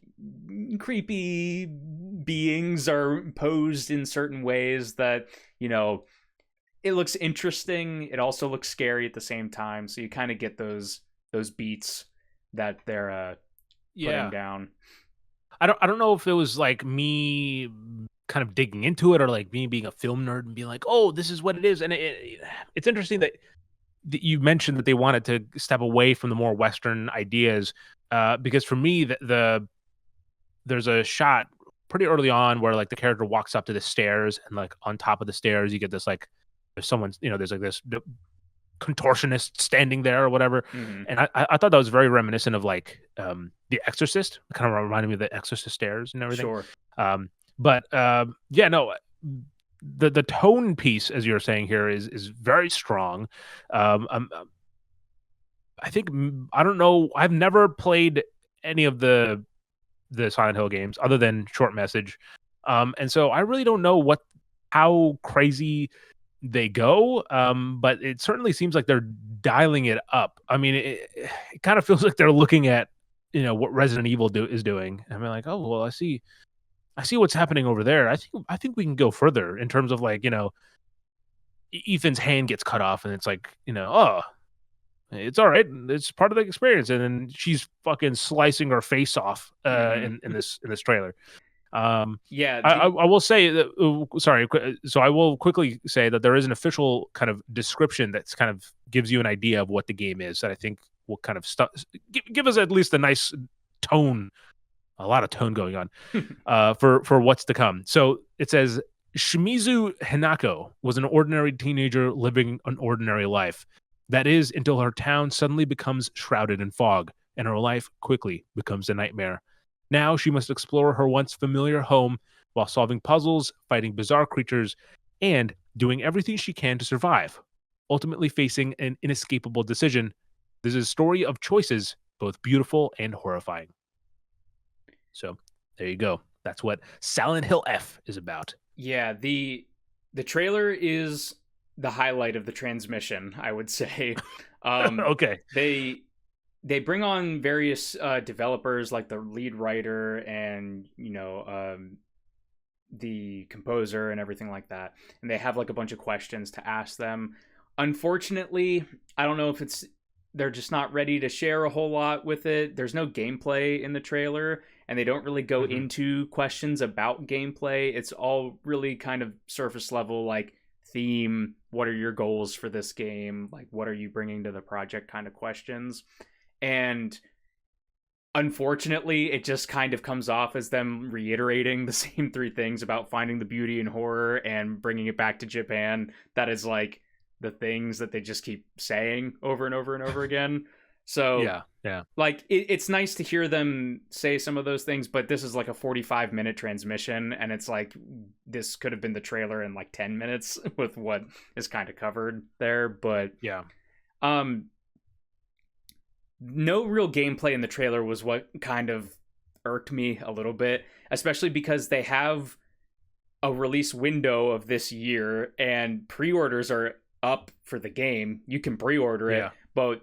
creepy beings are posed in certain ways that, you know, it looks interesting. It also looks scary at the same time. So you kind of get those beats that they're putting down. I don't know if it was like me kind of digging into it or like me being a film nerd and being like, oh, this is what it is. And it's interesting that you mentioned that they wanted to step away from the more Western ideas, because for me, there's a shot pretty early on where like the character walks up to the stairs and like on top of the stairs you get this like there's someone's there's like this contortionist standing there or whatever, and I thought that was very reminiscent of like The Exorcist. It kind of reminded me of The Exorcist stairs and everything. Sure. But yeah, no, the tone piece, as you're saying here, is very strong. I think I don't know. I've never played any of the Silent Hill games other than Short Message, and so I really don't know how crazy they go. But it certainly seems like they're dialing it up. I mean, it kind of feels like they're looking at what Resident Evil is doing. I mean, like, oh well, I see what's happening over there. I think we can go further in terms of like Ethan's hand gets cut off and it's like oh, it's all right. It's part of the experience. And then she's fucking slicing her face off in this trailer. Yeah, I will say that. Sorry, so I will quickly say that there is an official kind of description that's kind of gives you an idea of what the game is. That I think will kind of give us at least a nice tone, a lot of tone going on for what's to come. So it says Shimizu Hinako was an ordinary teenager living an ordinary life. That is, until her town suddenly becomes shrouded in fog, and her life quickly becomes a nightmare. Now she must explore her once familiar home while solving puzzles, fighting bizarre creatures, and doing everything she can to survive, ultimately facing an inescapable decision. This is a story of choices, both beautiful and horrifying. So, there you go. That's what Silent Hill F is about. Yeah, the trailer is the highlight of the transmission, I would say. Okay. They bring on various developers, like the lead writer and the composer and everything like that, and they have like a bunch of questions to ask them. Unfortunately, I don't know if they're just not ready to share a whole lot with it. There's no gameplay in the trailer, and they don't really go into questions about gameplay. It's all really kind of surface level, like theme, what are your goals for this game, like what are you bringing to the project kind of questions. And unfortunately, it just kind of comes off as them reiterating the same three things about finding the beauty in horror and bringing it back to Japan. That is like the things that they just keep saying over and over and over again. So yeah, like it's nice to hear them say some of those things, but this is like a 45-minute transmission, and it's like this could have been the trailer in like 10 minutes with what is kind of covered there. But yeah, no real gameplay in the trailer was what kind of irked me a little bit, especially because they have a release window of this year and pre-orders are up for the game. You can pre-order it, but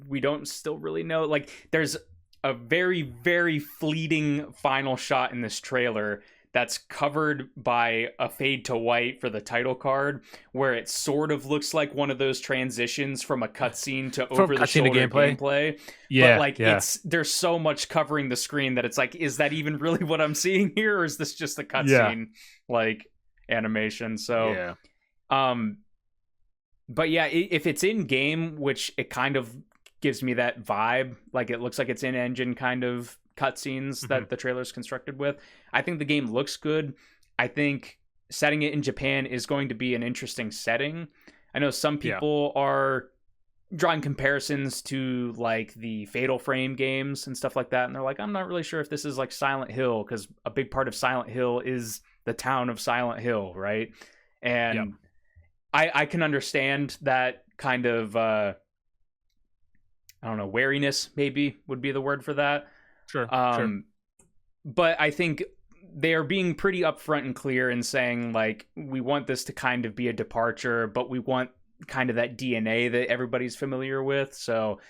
we don't still really know. Like, there's a very, very fleeting final shot in this trailer that's covered by a fade to white for the title card, where it sort of looks like one of those transitions from a cutscene to over the shoulder gameplay. Yeah, but like there's so much covering the screen that it's like, is that even really what I'm seeing here, or is this just a cutscene like animation? So, but yeah, if it's in game, which it kind of gives me that vibe, like it looks like it's in engine kind of cutscenes that the trailer's constructed with. I think the game looks good. I think setting it in Japan is going to be an interesting setting. I know some people are drawing comparisons to like the Fatal Frame games and stuff like that, and they're like, I'm not really sure if this is like Silent Hill, because a big part of Silent Hill is the town of Silent Hill, right? And I can understand that kind of I don't know, wariness maybe would be the word for that. Sure. But I think they are being pretty upfront and clear in saying, like, we want this to kind of be a departure, but we want kind of that DNA that everybody's familiar with. So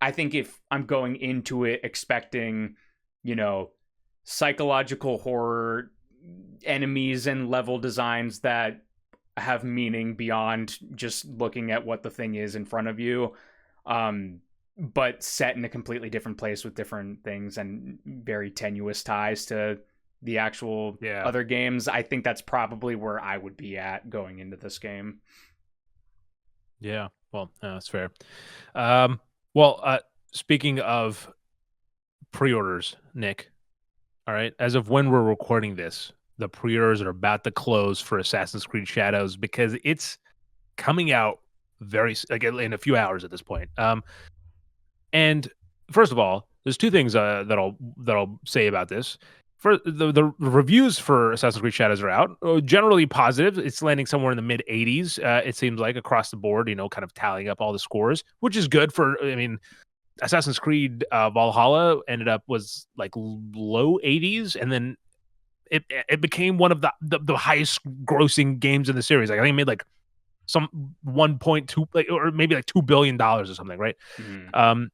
I think if I'm going into it expecting, psychological horror enemies and level designs that have meaning beyond just looking at what the thing is in front of you, but set in a completely different place with different things and very tenuous ties to the actual other games, I think that's probably where I would be at going into this game. Yeah, well, that's fair. Speaking of pre-orders, Nick, all right, as of when we're recording this, the pre-orders are about to close for Assassin's Creed Shadows because it's coming out in a few hours at this point. And first of all, there's two things that I'll say about this. For the reviews for Assassin's Creed Shadows are out, generally positive. It's landing somewhere in the mid 80s. It seems like across the board, kind of tallying up all the scores, which is good for. I mean, Assassin's Creed Valhalla was like low 80s, and then it became one of the highest grossing games in the series. Like I think it made like some 1.2 or maybe like $2 billion or something, right? Mm-hmm.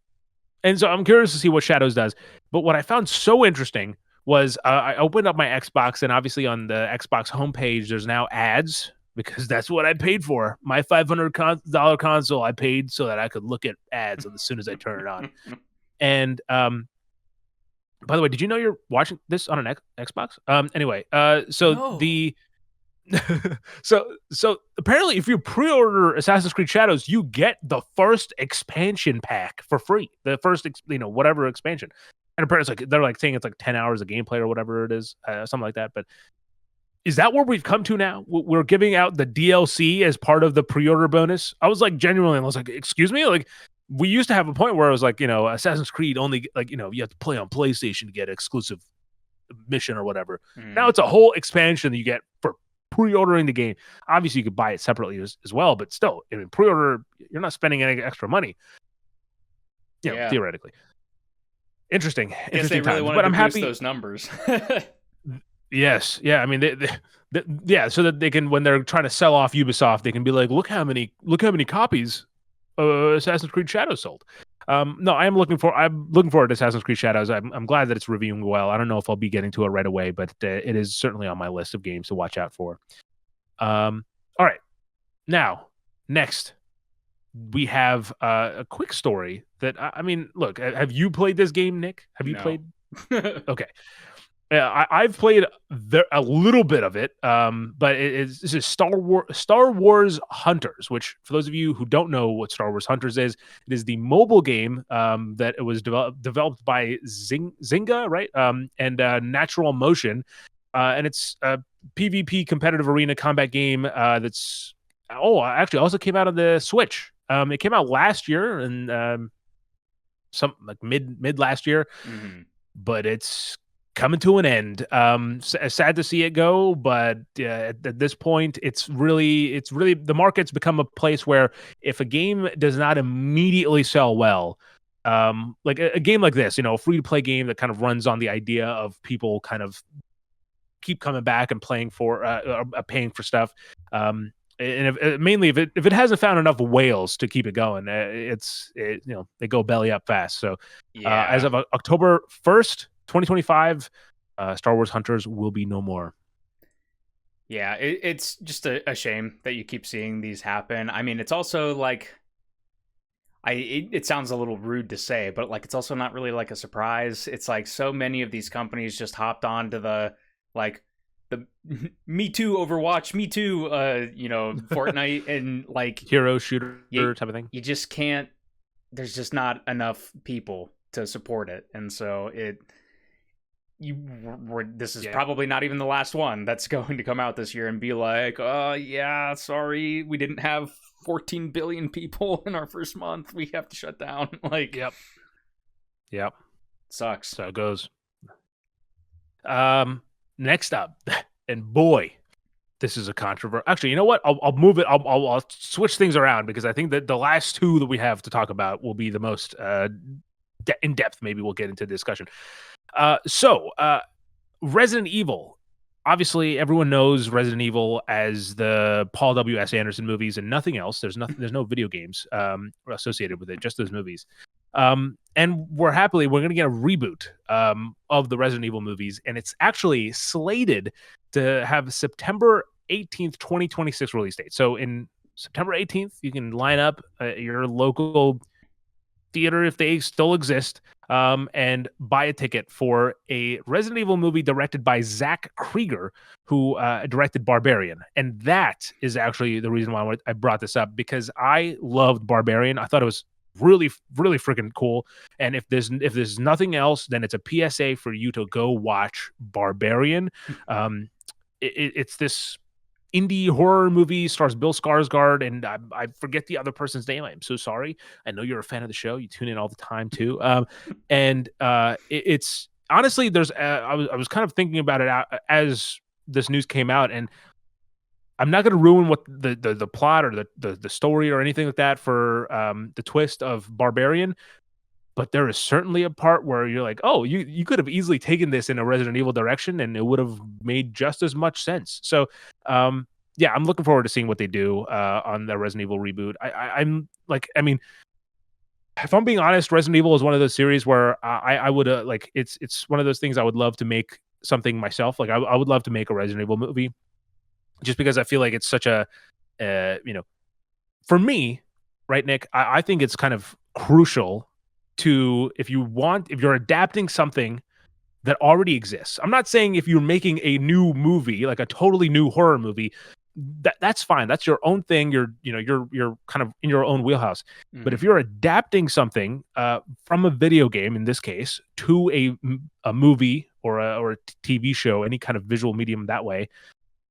And so I'm curious to see what Shadows does. But what I found so interesting was I opened up my Xbox, and obviously on the Xbox homepage, there's now ads because that's what I paid for. My $500 console, I paid so that I could look at ads as soon as I turn it on. And by the way, did you know you're watching this on an Xbox? Anyway, so apparently if you pre-order Assassin's Creed Shadows, you get the first expansion pack for free. The first, whatever expansion. And apparently they're like saying it's like 10 hours of gameplay or whatever it is, something like that. But is that where we've come to now? We're giving out the DLC as part of the pre-order bonus. I was like genuinely, I was like, excuse me? Like we used to have a point where it was like, Assassin's Creed only like, you have to play on PlayStation to get exclusive mission or whatever. Now it's a whole expansion that you get for pre-ordering the game. Obviously you could buy it separately as well, but still, I mean, pre-order, you're not spending any extra money, theoretically. Interesting they really times, wanted but to I'm boost happy those numbers. Yes, yeah, I mean so that they can, when they're trying to sell off Ubisoft, they can be like, look how many copies Assassin's Creed Shadows sold. No, I'm looking forward to Assassin's Creed Shadows. I'm glad that it's reviewing well. I don't know if I'll be getting to it right away, but it is certainly on my list of games to watch out for. All right. Now, next, we have a quick story that, I mean, look, have you played this game, Nick? Have you played? Okay. I've played a little bit of it, but this is Star Wars Hunters, which, for those of you who don't know what Star Wars Hunters is, it is the mobile game that it was developed by Zynga, right? And Natural Motion, and it's a PvP competitive arena combat game that's actually also came out on the Switch. It came out last year, and some like mid last year, but it's coming to an end. Sad to see it go, but at this point, it's really the market's become a place where if a game does not immediately sell well, like a game like this, a free to play game that kind of runs on the idea of people kind of keep coming back and playing for paying for stuff. And mainly if it hasn't found enough whales to keep it going, they go belly up fast. So as of October 1st, 2025, Star Wars Hunters will be no more. Yeah, it's just a shame that you keep seeing these happen. I mean, it's also like, it sounds a little rude to say, but like it's also not really like a surprise. It's like so many of these companies just hopped on to the Me Too Overwatch, Me Too, Fortnite, and like hero shooter type of thing. You just can't. There's just not enough people to support it, and so this is probably not even the last one that's going to come out this year and be like, oh yeah, sorry, we didn't have 14 billion people in our first month, we have to shut down. Like, yep, sucks. So it goes. Next up, and boy, this is a controversy. Actually, you know what? I'll move it. I'll switch things around because I think that the last two that we have to talk about will be the most in depth. Maybe we'll get into discussion. So Resident Evil obviously everyone knows Resident Evil as the Paul W.S. Anderson movies and nothing else. There's no video games associated with it, just those movies. And we're going to get a reboot of the Resident Evil movies, and it's actually slated to have September 18th, 2026 release date. So in September 18th, you can line up your local theater if they still exist, and buy a ticket for a Resident Evil movie directed by Zach Krieger, who directed Barbarian. And that is actually the reason why I brought this up, because I loved Barbarian. I thought it was really, really freaking cool. And if there's nothing else, then it's a PSA for you to go watch Barbarian. It's this indie horror movie, stars Bill Skarsgård, and I forget the other person's name. I'm so sorry. I know you're a fan of the show. You tune in all the time too. And it's honestly, there's I was kind of thinking about it as this news came out, and I'm not going to ruin what the plot or the story or anything like that for the twist of Barbarian. But there is certainly a part where you're like, oh, you could have easily taken this in a Resident Evil direction and it would have made just as much sense. So, yeah, I'm looking forward to seeing what they do on the Resident Evil reboot. I'm like, I mean, if I'm being honest, Resident Evil is one of those series where I would like, it's one of those things I would love to make something myself. Like I would love to make a Resident Evil movie, just because I feel like it's such a, for me, right, Nick, I think it's kind of crucial to, if you're adapting something that already exists. I'm not saying if you're making a new movie, like a totally new horror movie, that's fine. That's your own thing. You're kind of in your own wheelhouse. Mm-hmm. But if you're adapting something from a video game, in this case, to a movie or a TV show, any kind of visual medium that way,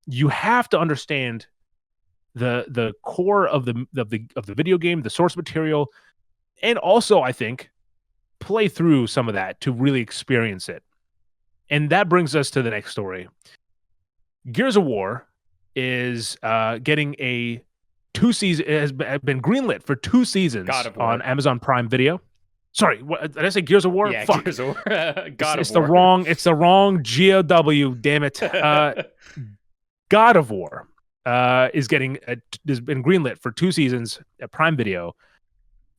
you have to understand the core of the video game, the source material, and also, I think, play through some of that to really experience it. And that brings us to the next story. Gears of War is getting a 2 season, has been greenlit for 2 seasons on Amazon Prime Video. Sorry, what, did I say Gears of War? Yeah, Fuck. Gears of War. It's the wrong GOW, damn it. God of War has been greenlit for 2 seasons at Prime Video.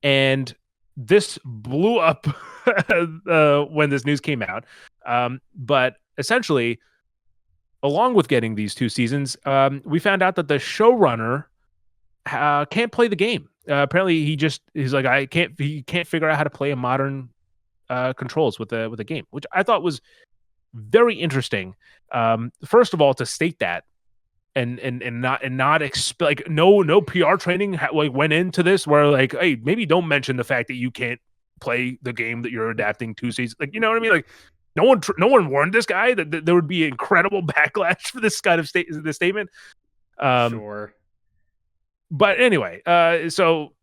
And this blew up when this news came out. But essentially, along with getting these 2 seasons, we found out that the showrunner can't play the game. Apparently, he's like, he can't figure out how to play a modern controls with a game, which I thought was very interesting. First of all, to state that. And not like no PR training went into this, where like, hey, maybe don't mention the fact that you can't play the game that you're adapting 2 seasons. Like, you know what I mean? Like, no one warned this guy that there would be incredible backlash for this kind of this statement. Sure. But anyway, so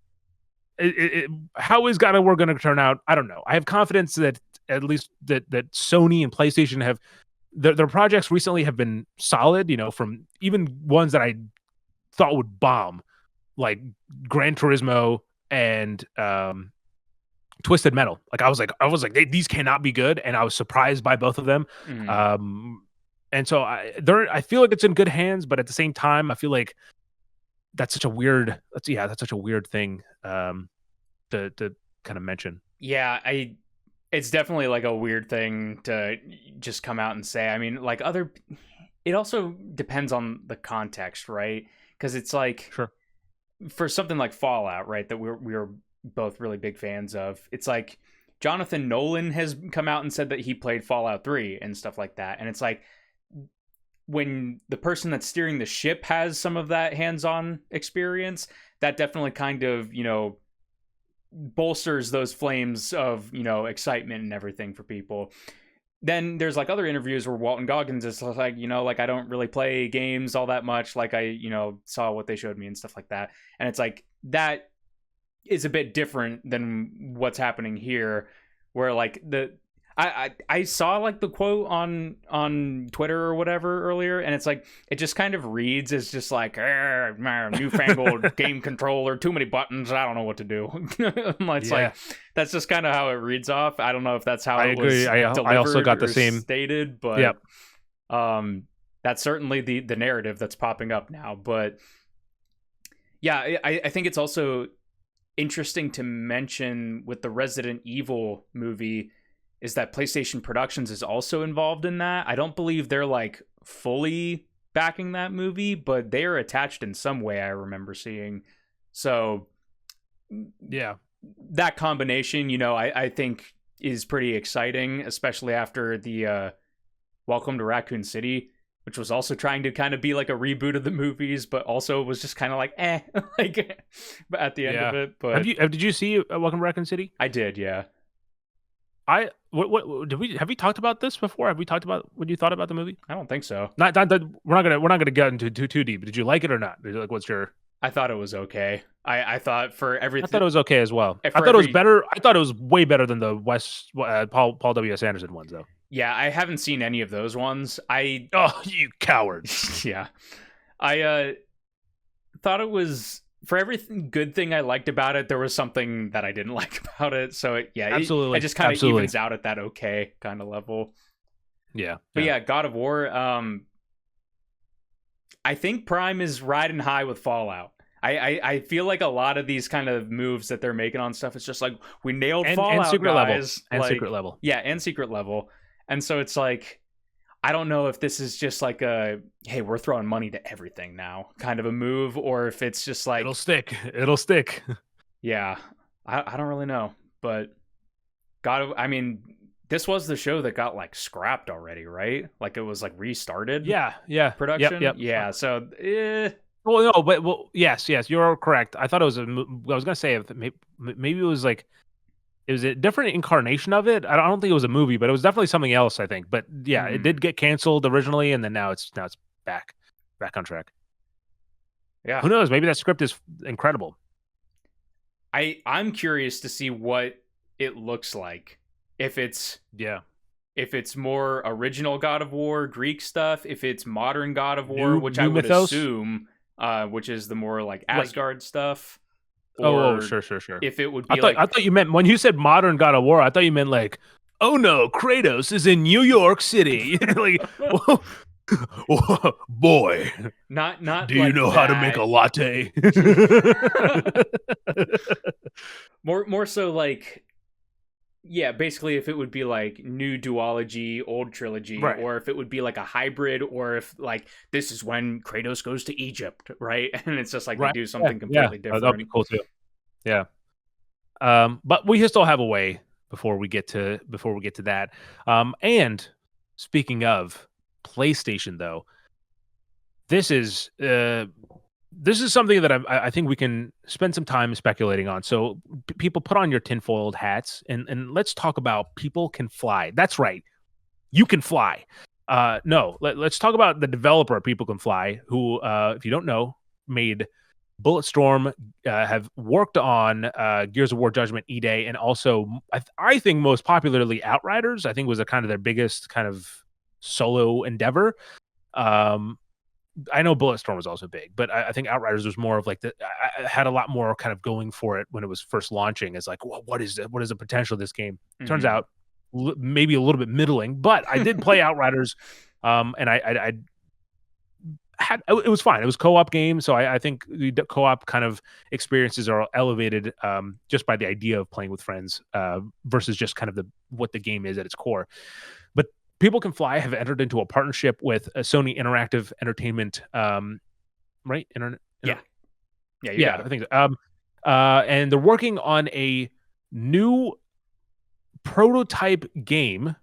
how is God of War going to turn out? I don't know. I have confidence that at least that Sony and PlayStation have. Their projects recently have been solid, from even ones that I thought would bomb, like Gran Turismo and Twisted Metal. Like I was like, these cannot be good, and I was surprised by both of them. Mm. And so I feel like it's in good hands, but at the same time, I feel like that's such a weird thing to kind of mention. Yeah, it's definitely like a weird thing to just come out and say. I mean, like it also depends on the context, right? Because it's like, sure, for something like Fallout, right, that we're both really big fans of, it's like Jonathan Nolan has come out and said that he played Fallout 3 and stuff like that. And it's like, when the person that's steering the ship has some of that hands-on experience, that definitely kind of, bolsters those flames of, excitement and everything for people. Then there's like other interviews where Walton Goggins is like, like, I don't really play games all that much. Like I, saw what they showed me and stuff like that. And it's like, that is a bit different than what's happening here, where like I saw like the quote on Twitter or whatever earlier, and it's like, it just kind of reads as just like, newfangled game controller, too many buttons, I don't know what to do. It's like, that's just kind of how it reads off. I don't know if that's how I agree. I also got the same stated, but yep. That's certainly the narrative that's popping up now. But yeah, I think it's also interesting to mention with the Resident Evil movie is that PlayStation Productions is also involved in that. I don't believe they're like fully backing that movie, but they are attached in some way, I remember seeing. So Yeah, that combination, I think is pretty exciting, especially after the Welcome to Raccoon City, which was also trying to kind of be like a reboot of the movies, but also was just kind of like like at the end of it. But did you see Welcome to Raccoon City? I did, yeah. What have we talked about this before? Have we talked about what you thought about the movie? I don't think so. Not we're not gonna get into too deep. Did you like it or not? Like, what's your? I thought it was okay. I thought for everything. I thought it was okay as well. I thought it was better. I thought it was way better than the Paul W.S. Anderson ones, though. Yeah, I haven't seen any of those ones. Oh, you coward! Yeah, I thought it was for everything good thing I liked about it. There was something that I didn't like about it. So absolutely, it just kind of evens out at that okay kind of level. Yeah, but yeah, God of War. I think Prime is riding high with Fallout. I feel like a lot of these kind of moves that they're making on stuff, it's just like we nailed Fallout, and Secret guys. Level, and Secret Level. Yeah, and Secret Level. And so it's like, I don't know if this is just like a, hey, we're throwing money to everything now kind of a move, or if it's just like... It'll stick. Yeah, I don't really know. But this was the show that got like scrapped already, right? Like it was like restarted? Yeah. Production? Yep. Yeah, so... Well, no, but yes, you're correct. I thought it was I was gonna say maybe it was like it was a different incarnation of it. I don't think it was a movie, but it was definitely something else, I think. But yeah, it did get canceled originally, and then now it's back on track. Yeah, who knows? Maybe that script is incredible. I'm curious to see what it looks like. If it's more original God of War, Greek stuff, if it's modern God of War, which I would assume. Which is the more like Asgard stuff. Sure. If it would be I thought you meant when you said modern God of War, I thought you meant like, oh no, Kratos is in New York City. Like, boy, not. Do you know how to make a latte? more so like. Yeah, basically, if it would be like new duology, old trilogy, right. Or if it would be like a hybrid, or if like this is when Kratos goes to Egypt, right? And it's just like they do something completely different. That'd be cool too. Yeah. But we still have a way before we get to that. And speaking of PlayStation, though, this is something that I think we can spend some time speculating on. So people, put on your tinfoiled hats and let's talk about people can fly. That's right. You can fly. No, let's talk about the developer People Can Fly, who, if you don't know, made Bulletstorm, have worked on Gears of War Judgment E-Day, and also I think most popularly Outriders. I think was a kind of their biggest kind of solo endeavor. I know Bulletstorm was also big, but I think Outriders was more of like I had a lot more kind of going for it when it was first launching. As like, what is the potential of this game? Mm-hmm. Turns out maybe a little bit middling, but I did play Outriders, and I had it was fine. It was co-op game, so I think the co-op kind of experiences are elevated just by the idea of playing with friends versus just kind of what the game is at its core. But People Can Fly have entered into a partnership with Sony Interactive Entertainment, right? Yeah, I think so. And they're working on a new prototype game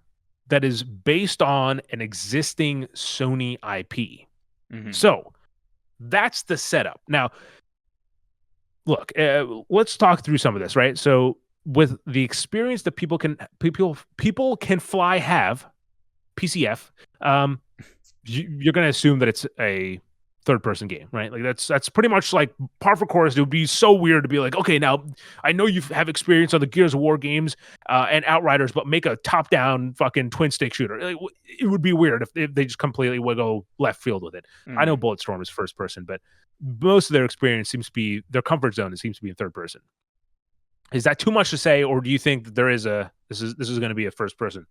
that is based on an existing Sony IP. Mm-hmm. So that's the setup. Now, look, let's talk through some of this, right? So with the experience that People Can Fly have, PCF, you're going to assume that it's a third-person game, right? Like that's pretty much like par for course. It would be so weird to be like, okay, now I know you have experience on the Gears of War games and Outriders, but make a top-down fucking twin-stick shooter. Like, it would be weird if they just completely would go left field with it. I know Bulletstorm is first-person, but most of their experience seems to be their comfort zone. It seems to be in third-person. Is that too much to say, or do you think that there is this is going to be a first-person?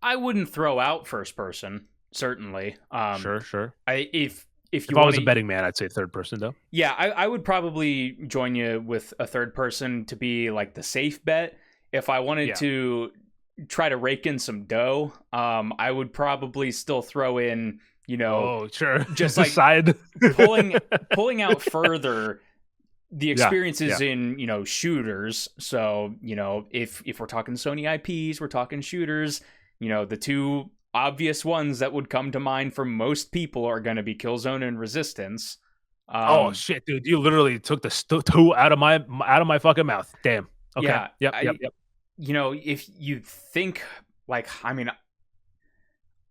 I wouldn't throw out first person. certainly. Sure. If If you I want was a to, betting man, I'd say third person though. yeah, I would probably join you with a third person to be like the safe bet. If I wanted Yeah. to try to rake in some dough, I would probably still throw in, Oh, sure. just The like side. pulling out further the Yeah. experiences Yeah. in, shooters. So, if we're talking Sony IPs, we're talking shooters, the two obvious ones that would come to mind for most people are going to be Killzone and Resistance. Oh Um, shit, dude! You literally took the two out of my fucking mouth. Damn. Okay. yeah, Yep. if you think, like, I mean,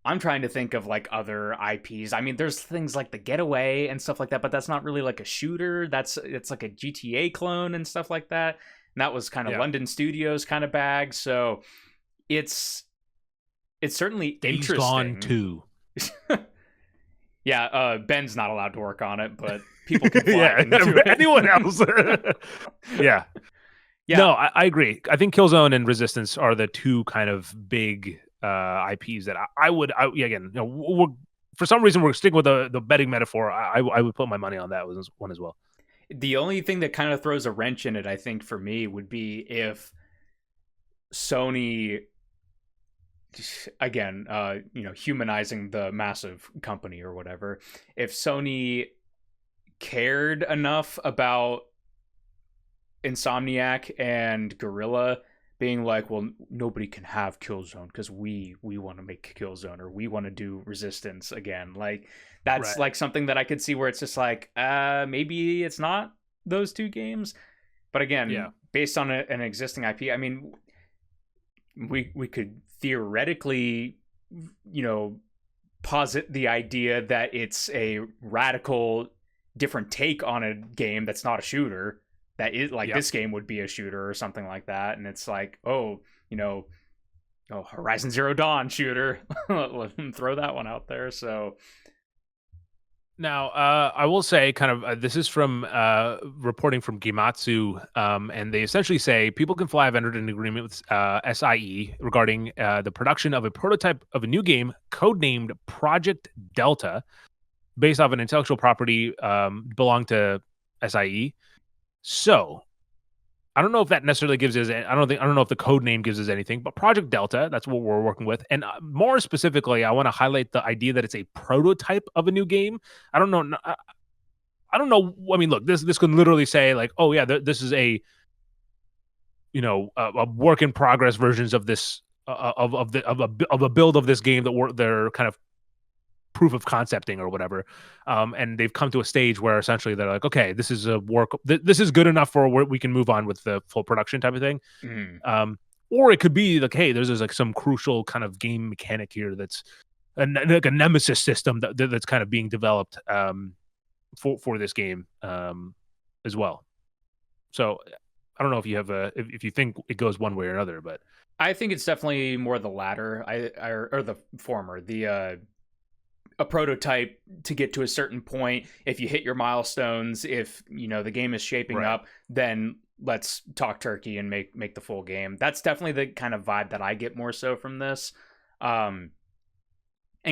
I'm trying to think of like other IPs. I mean, there's things like The Getaway and stuff like that, but that's not really like a shooter. It's like a GTA clone and stuff like that. And that was kind of Yeah. London Studios kind of bag. So it's certainly Days Gone interesting. 2. Yeah, Ben's not allowed to work on it, but people can fly Yeah. into it. Anyone else? Yeah. Yeah, No, I agree. I think Killzone and Resistance are the two kind of big IPs that I would. Yeah, again, for some reason we're sticking with the betting metaphor. I would put my money on that one as well. the only thing that kind of throws a wrench in it, I think, for me would be if Sony, again, humanizing the massive company or whatever, if Sony cared enough about Insomniac and Guerrilla being like, well, nobody can have Killzone because we want to make Killzone, or we want to do Resistance again. Like, that's Right. like something that I could see where it's just like, maybe it's not those two games. But again, Yeah. based on an existing IP, I mean, we could theoretically, posit the idea that it's a radical different take on a game that's not a shooter, that is like, Yeah. this game would be a shooter or something like that, and it's like, oh, Horizon Zero Dawn shooter. Throw that one out there. So Now, I will say, kind of, this is from reporting from Gimatsu, and they essentially say People Can Fly have entered an agreement with SIE regarding the production of a prototype of a new game codenamed Project Delta, based off an intellectual property belonged to SIE. So, I don't know if that necessarily gives us. I don't know if the code name gives us anything, but Project Delta, that's what we're working with. And more specifically, I want to highlight the idea that it's a prototype of a new game. I don't know. I don't know. I mean, look, this could literally say like, oh yeah, this is a a work in progress versions of this of a build of this game that they're kind of proof of concepting or whatever, and they've come to a stage where essentially they're like, okay, this is a work, this is good enough for where we can move on with the full production type of thing. Or it could be like, hey, there's like some crucial kind of game mechanic here that's like a nemesis system that's kind of being developed for this game as well. So I don't know if you have if you think it goes one way or another, but I think it's definitely more the latter, or the former, the a prototype to get to a certain point. If you hit your milestones, if the game is shaping up, then let's talk turkey and make the full game. That's definitely the kind of vibe that I get more so from this. And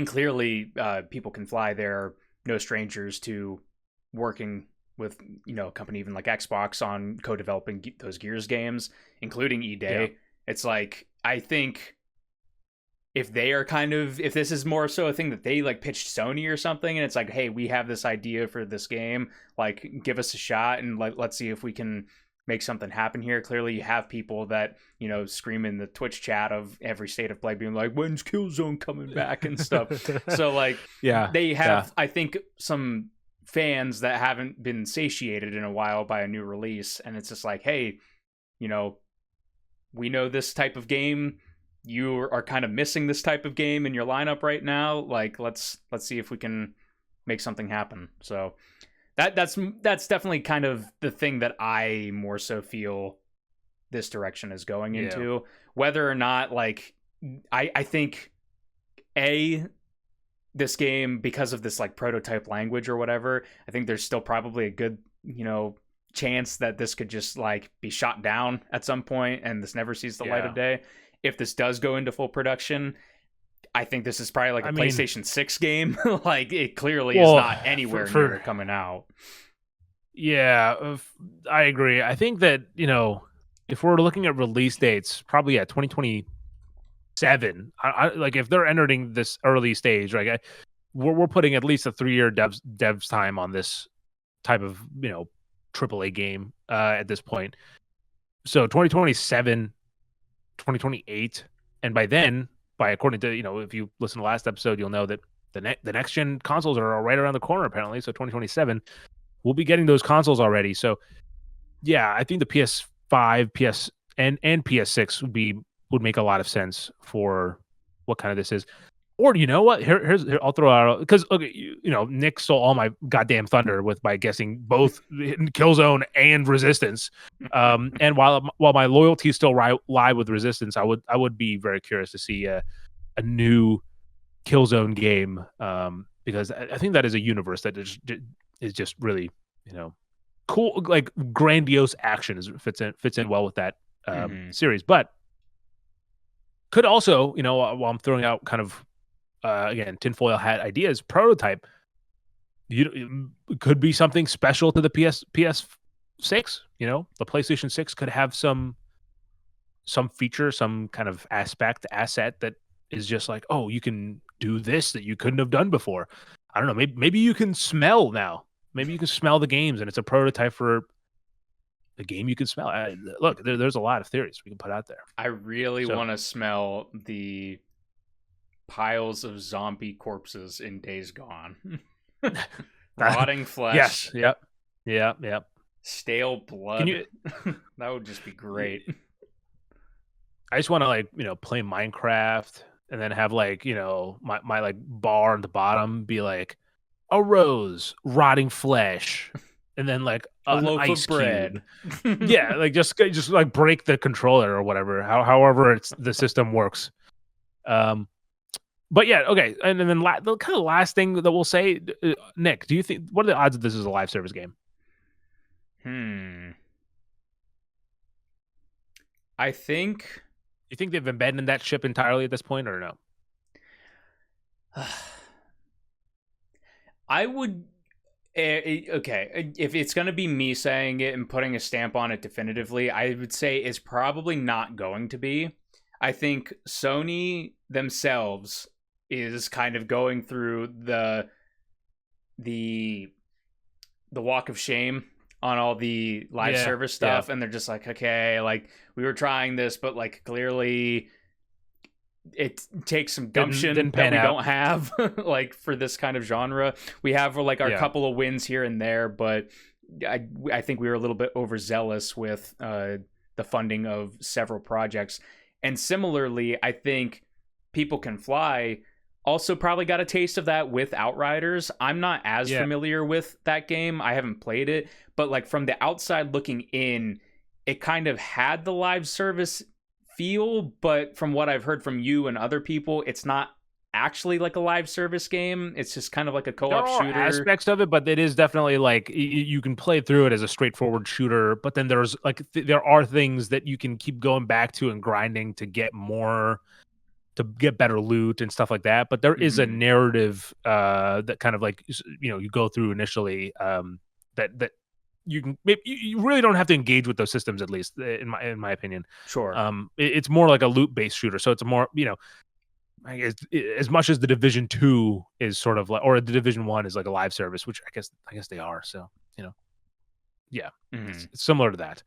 clearly, People Can Fly, they're no strangers to working with a company even like Xbox on co-developing those Gears games, including E-Day. Yeah. It's like, I think if they are if this is more so a thing that they like pitched Sony or something, and it's like, hey, we have this idea for this game, like, give us a shot and let's see if we can make something happen here. Clearly you have people that scream in the Twitch chat of every state of play being like, when's Killzone coming back and stuff. So like, yeah, they have, I think, some fans that haven't been satiated in a while by a new release, and it's just like, hey, we know this type of game, you are kind of missing this type of game in your lineup right now. Like, let's see if we can make something happen. So that's definitely kind of the thing that I more so feel this direction is going into. Whether or not, like, I think this game, because of this like prototype language or whatever, I think there's still probably a good chance that this could just like be shot down at some point and this never sees the light of day. If this does go into full production, I think this is probably like a I mean, PlayStation 6 game. Like, it clearly is well, not anywhere for near coming out. yeah, I agree. I think that, if we're looking at release dates, probably at 2027. Like if they're entering this early stage, like we're putting at least a 3-year devs time on this type of AAA game at this point. So 2027, 2028, and by then, according to if you listen to last episode, you'll know that the next gen consoles are right around the corner apparently. So 2027, we'll be getting those consoles already. So yeah, I think the PS5, and PS6 would make a lot of sense for what kind of this is. Or you know what? Here I'll throw out because okay, Nick stole all my goddamn thunder with by guessing both Killzone and Resistance. And while my loyalties still lie with Resistance, I would be very curious to see a new Killzone game, because I think that is a universe that is just really cool, like grandiose action fits in well with that series, but could also while I'm throwing out kind of again tinfoil hat ideas, prototype it could be something special to the PS6. The PlayStation 6 could have some feature, some kind of asset that is just like, oh, you can do this that you couldn't have done before. I don't know, maybe you can smell now. Maybe you can smell the games, and it's a prototype for the game you can smell. Look, there's a lot of theories we can put out there. I really want to smell the piles of zombie corpses in Days Gone. Rotting flesh. Yes. Yep. Stale blood. That would just be great. I just want to play Minecraft and then have my like bar on the bottom be like a rose, rotting flesh, and then like a an loaf ice of bread. Yeah, like just like break the controller or whatever. However the system works. But yeah, okay. And then the kind of last thing that we'll say, Nick, do you think what are the odds that this is a live service game? I think. You think they've abandoned that ship entirely at this point, or no? I would. Okay, if it's going to be me saying it and putting a stamp on it definitively, I would say it's probably not going to be. I think Sony themselves is kind of going through the walk of shame on all the live service stuff, and they're just like, okay, like we were trying this, but like clearly it takes some gumption that we don't have like for this kind of genre. We have like our couple of wins here and there, but I think we were a little bit overzealous with the funding of several projects. And similarly, I think People Can Fly also probably got a taste of that with Outriders. I'm not as familiar with that game. I haven't played it, but like from the outside looking in, it kind of had the live service feel, but from what I've heard from you and other people, it's not actually like a live service game. It's just kind of like a co-op shooter. There are aspects of it, but it is definitely like you can play through it as a straightforward shooter, but then there's like there are things that you can keep going back to and grinding to get more, to get better loot and stuff like that. But there is a narrative that kind of like you go through initially, that you can maybe you really don't have to engage with those systems, at least in my opinion. Sure. It's more like a loot based shooter, so it's more I guess as much as the Division 2 is sort of like, or the Division 1 is like a live service, which I guess they are. So it's similar to that.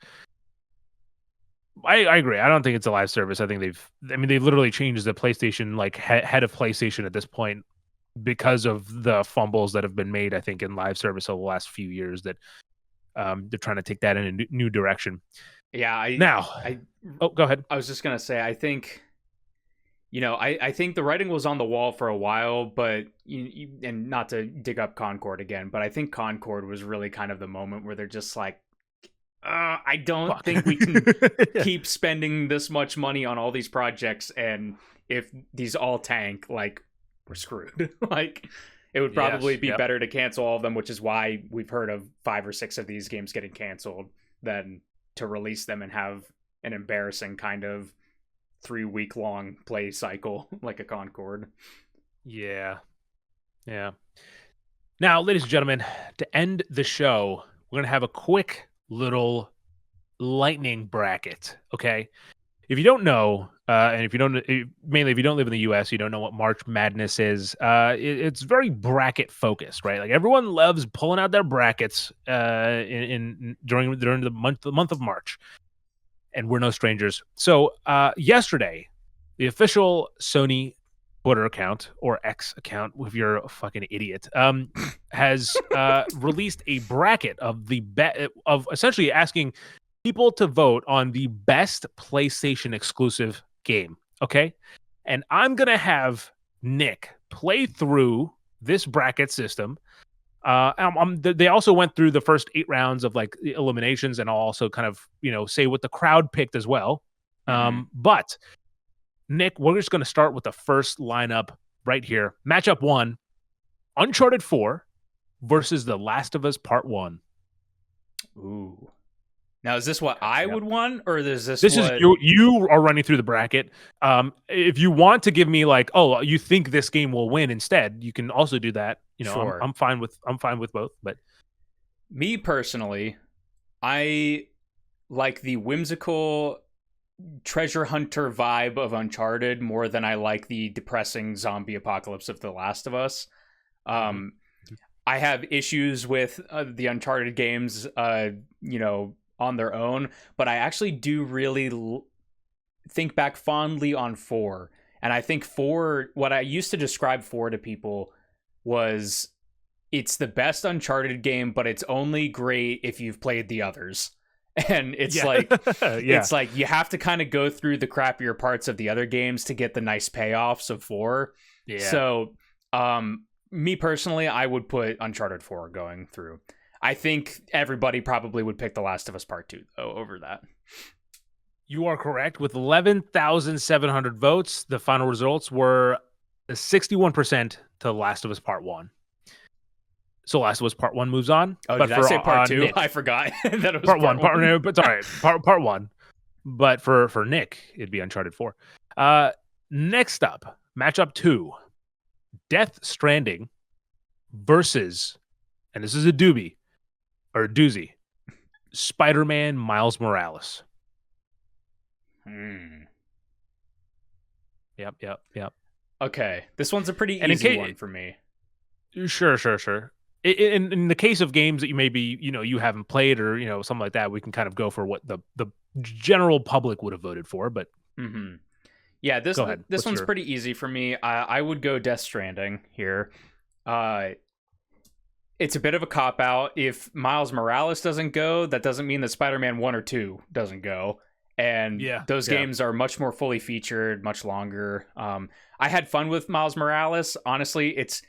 I agree. I don't think it's a live service. I think they've literally changed the PlayStation, like head of PlayStation at this point, because of the fumbles that have been made, I think, in live service over the last few years, that they're trying to take that in a new direction. Yeah. Go ahead. I was just going to say, I think, I think the writing was on the wall for a while, but and not to dig up Concord again, but I think Concord was really kind of the moment where they're just like, I don't think we can keep spending this much money on all these projects, and if these all tank, like, we're screwed. Like, it would probably be better to cancel all of them, which is why we've heard of 5 or 6 of these games getting canceled, than to release them and have an embarrassing kind of 3-week long play cycle like a Concord. Yeah. Yeah. Now, ladies and gentlemen, to end the show, we're going to have a quick little lightning bracket. Okay. If you don't know, and if you don't, mainly if you don't live in the U.S., you don't know what March Madness is. It's very bracket focused, right? Like everyone loves pulling out their brackets during the month of March, and we're no strangers. So yesterday, the official Sony Twitter account or X account, if you're a fucking idiot, has released a bracket of of essentially asking people to vote on the best PlayStation exclusive game. Okay. And I'm going to have Nick play through this bracket system. They also went through the first 8 rounds of like the eliminations, and I'll also kind of, say what the crowd picked as well. But Nick, we're just going to start with the first lineup right here. Matchup 1, Uncharted 4 versus The Last of Us Part 1. Ooh. Now, is this what I would want, or is this is what... you are running through the bracket? If you want to give me like, oh, you think this game will win instead, you can also do that. Sure. I'm fine with both. But me personally, I like the whimsical treasure hunter vibe of Uncharted more than I like the depressing zombie apocalypse of The Last of Us. I have issues with the Uncharted games, on their own, but I actually do really think back fondly on 4. And I think 4, what I used to describe 4 to people was, it's the best Uncharted game, but it's only great if you've played the others. And it's like, it's like you have to kind of go through the crappier parts of the other games to get the nice payoffs of 4. Yeah. So, me personally, I would put Uncharted 4 going through. I think everybody probably would pick The Last of Us Part 2, though, over that. You are correct. With 11,700 votes, the final results were 61% to The Last of Us Part 1. So Last of Us Part 1 moves on. Oh, did I say Part 2? Nick, I forgot that it was Part 1. Part 1. But for Nick, it'd be Uncharted 4. Next up, matchup 2, Death Stranding versus, and this is a doobie, or a doozy, Spider-Man Miles Morales. Yep. Okay, this one's a pretty easy one for me. Sure. In the case of games that you maybe, you haven't played or, something like that, we can kind of go for what the general public would have voted for, but... Yeah, this one's pretty easy for me. I would go Death Stranding here. It's a bit of a cop-out. If Miles Morales doesn't go, that doesn't mean that Spider-Man 1 or 2 doesn't go. And those games are much more fully featured, much longer. I had fun with Miles Morales. Honestly, it's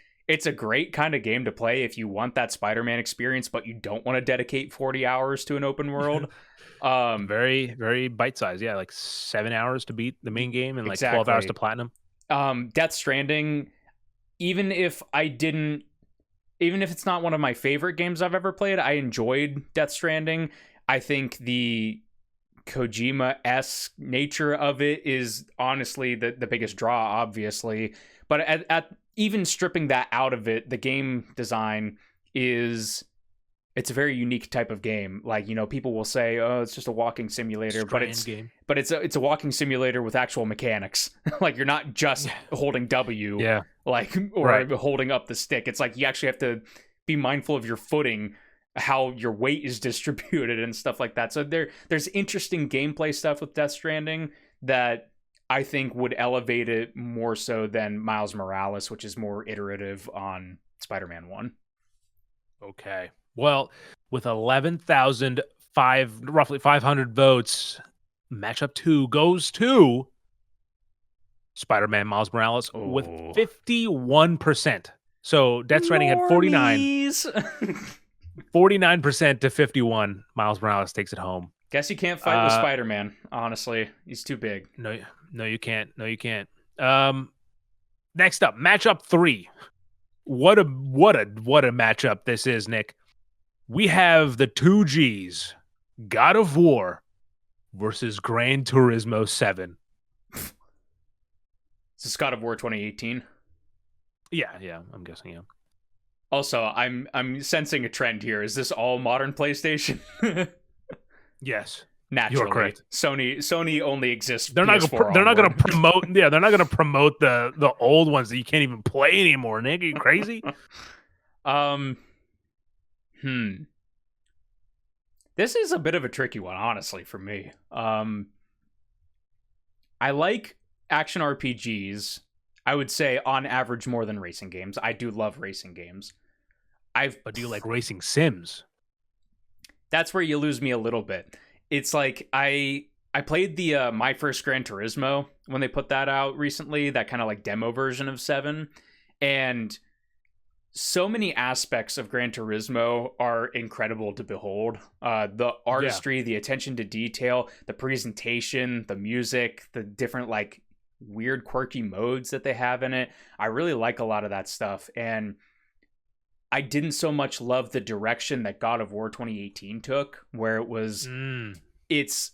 a great kind of game to play if you want that Spider-Man experience, but you don't want to dedicate 40 hours to an open world. Very, very bite-sized. Yeah, like 7 hours to beat the main game and like 12 hours to platinum. Death Stranding, even if it's not one of my favorite games I've ever played, I enjoyed Death Stranding. I think the Kojima-esque nature of it is honestly the biggest draw, obviously. But at even stripping that out of it, the game design it's a very unique type of game. Like, people will say, oh, it's just a walking simulator, but it's a walking simulator with actual mechanics. Like, you're not just holding W, holding up the stick. It's like you actually have to be mindful of your footing, how your weight is distributed and stuff like that. So there's interesting gameplay stuff with Death Stranding that I think would elevate it more so than Miles Morales, which is more iterative on Spider-Man 1. Okay. Well, with 11,005, roughly 500 votes, matchup 2 goes to Spider-Man Miles Morales with 51%. So Death Stranding had 49% to 51. Miles Morales takes it home. Guess you can't fight with Spider-Man, honestly. He's too big. No, you can't. Next up, matchup 3. What a matchup this is, Nick. We have the 2Gs, God of War versus Gran Turismo 7. Is this God of War 2018? Yeah, I'm guessing, yeah. Also, I'm sensing a trend here. Is this all modern PlayStation? Yes. Naturally, You're correct. Sony only exists. They're not going to promote. Yeah, they're not going to promote the old ones that you can't even play anymore. Nick, are you crazy? This is a bit of a tricky one, honestly, for me. I like action RPGs. I would say on average more than racing games. I do love racing games. But do you like racing sims? That's where you lose me a little bit. It's like I played the My First Gran Turismo when they put that out recently, that kind of like demo version of 7, and so many aspects of Gran Turismo are incredible to behold. The artistry, the attention to detail, the presentation, the music, the different like weird quirky modes that they have in it. I really like a lot of that stuff, and I didn't so much love the direction that God of War 2018 took, where it was it's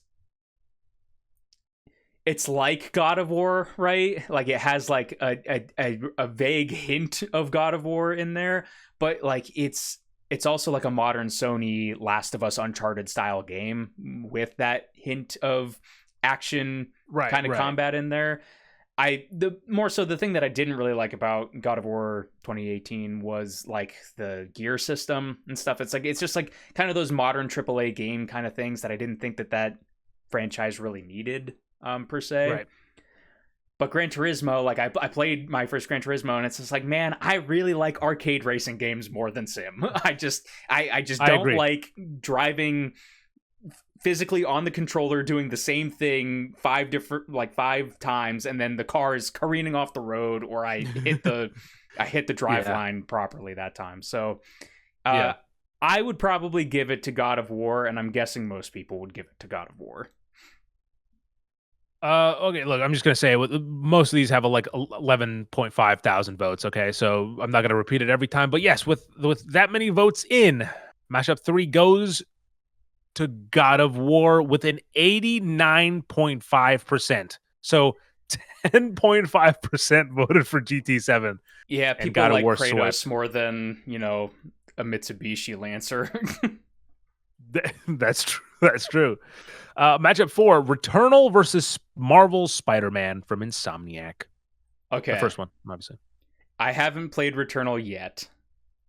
like God of War, right? Like it has like a vague hint of God of War in there, but like it's also like a modern Sony Last of Us Uncharted style game with that hint of action kind of combat in there. The thing that I didn't really like about God of War 2018 was like the gear system and stuff. It's just like kind of those modern AAA game kind of things that I didn't think that franchise really needed per se. Right. But Gran Turismo, like I played My First Gran Turismo, and it's just like, man, I really like arcade racing games more than sim. I just don't like driving physically on the controller doing the same thing five times, and then the car is careening off the road, or I hit the drive line properly that time. So I would probably give it to God of War, and I'm guessing most people would give it to God of War. Okay, look, I'm just gonna say most of these have like 11.5 thousand votes. Okay, so I'm not gonna repeat it every time, but yes, with that many votes in, Mashup 3 goes to God of War with an 89.5%. So 10.5% voted for GT7. Yeah, people like Kratos more than, a Mitsubishi Lancer. That's true. That's true. Matchup 4, Returnal versus Marvel's Spider-Man from Insomniac. Okay. The first one, obviously. I haven't played Returnal yet.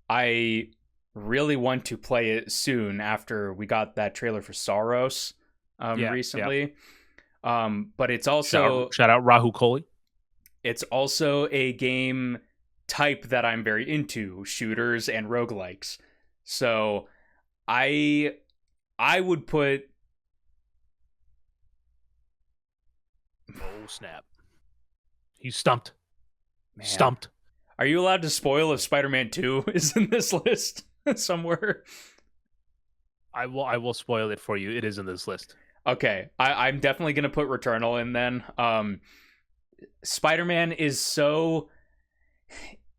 I really want to play it soon after we got that trailer for Saros recently. Yeah. But it's also... Shout out Rahul Kohli. It's also a game type that I'm very into, shooters and roguelikes. So I would put... Oh, snap. He's stumped. Man. Stumped. Are you allowed to spoil if Spider-Man 2 is in this list somewhere? I will spoil it for you. It is in this list. Okay. I'm definitely going to put Returnal in then. Spider-Man is so...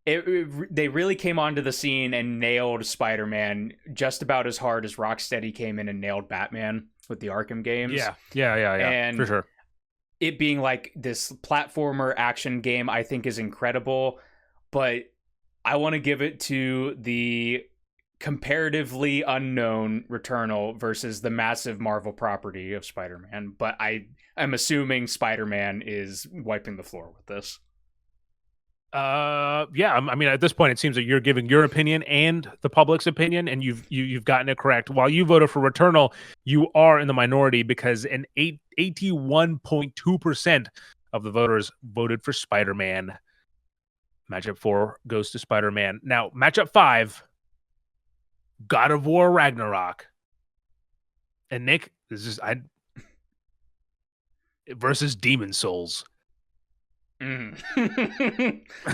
They really came onto the scene and nailed Spider-Man just about as hard as Rocksteady came in and nailed Batman with the Arkham games. Yeah. And for sure. It being like this platformer action game, I think is incredible, but I want to give it to the comparatively unknown Returnal versus the massive Marvel property of Spider-Man. But I'm assuming Spider-Man is wiping the floor with this. Yeah, I mean, at this point, it seems that you're giving your opinion and the public's opinion, and you've gotten it correct. While you voted for Returnal, you are in the minority because 81.2% of the voters voted for Spider-Man. Matchup 4 goes to Spider-Man. Now, matchup 5, God of War Ragnarok. And Nick, this is versus Demon Souls.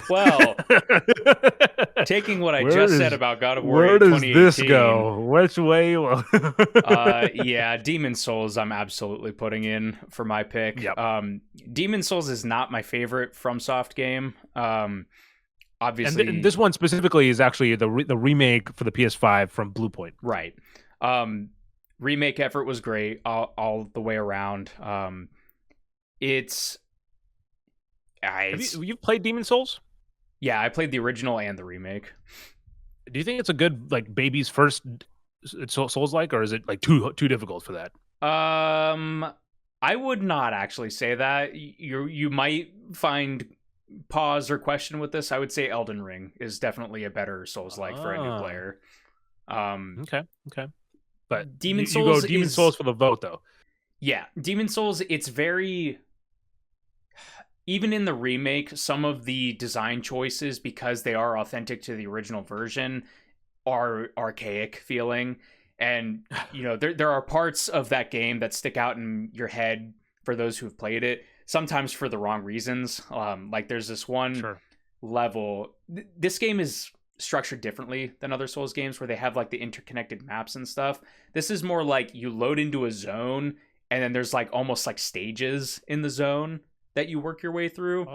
Well, taking what I just said about God of War, where does this go? Which way? Yeah, Demon Souls I'm absolutely putting in for my pick. Yep. Demon Souls is not my favorite FromSoft game. Obviously, and this one specifically is actually the remake for the PS5 from Bluepoint. Right. Remake effort was great all the way around. Have you've played Demon Souls? Yeah, I played the original and the remake. Do you think it's a good like baby's first Souls like, or is it like too difficult for that? I would not actually say that. You might find pause or question with this. I would say Elden Ring is definitely a better Souls like for a new player. Okay. But Demon you go Souls Demon is, Souls for the vote though. yeah, Demon Souls, it's very, even in the remake, some of the design choices, because they are authentic to the original version, are archaic feeling. And there are parts of that game that stick out in your head for those who've played it, sometimes for the wrong reasons. Like there's this one level. This game is structured differently than other Souls games where they have like the interconnected maps and stuff. This is more like you load into a zone and then there's like almost like stages in the zone that you work your way through.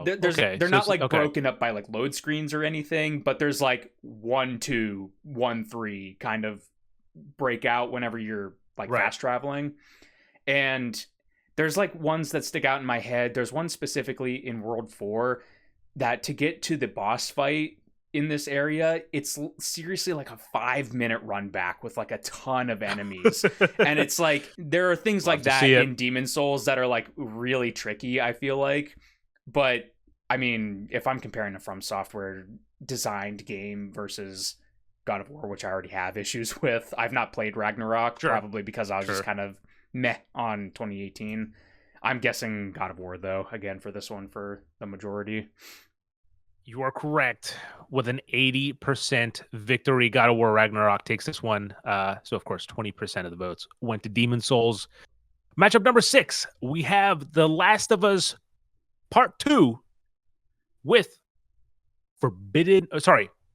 They're not like broken up by like load screens or anything, but there's like 1, 2, 1, 3 kind of break out whenever you're like fast traveling. And there's like ones that stick out in my head. There's one specifically in World 4 that to get to the boss fight in this area, it's seriously like a 5-minute run back with like a ton of enemies. And it's like there are things like that in Demon Souls that are like really tricky, I feel like. But I mean, if I'm comparing a From Software designed game versus God of War, which I already have issues with, I've not played Ragnarok, probably because I was just kind of meh on 2018. I'm guessing God of War though, again, for this one for the majority. You are correct. With an 80% victory, God of War Ragnarok takes this one. So, of course, 20% of the votes went to Demon Souls. Matchup number 6, we have The Last of Us Part 2 with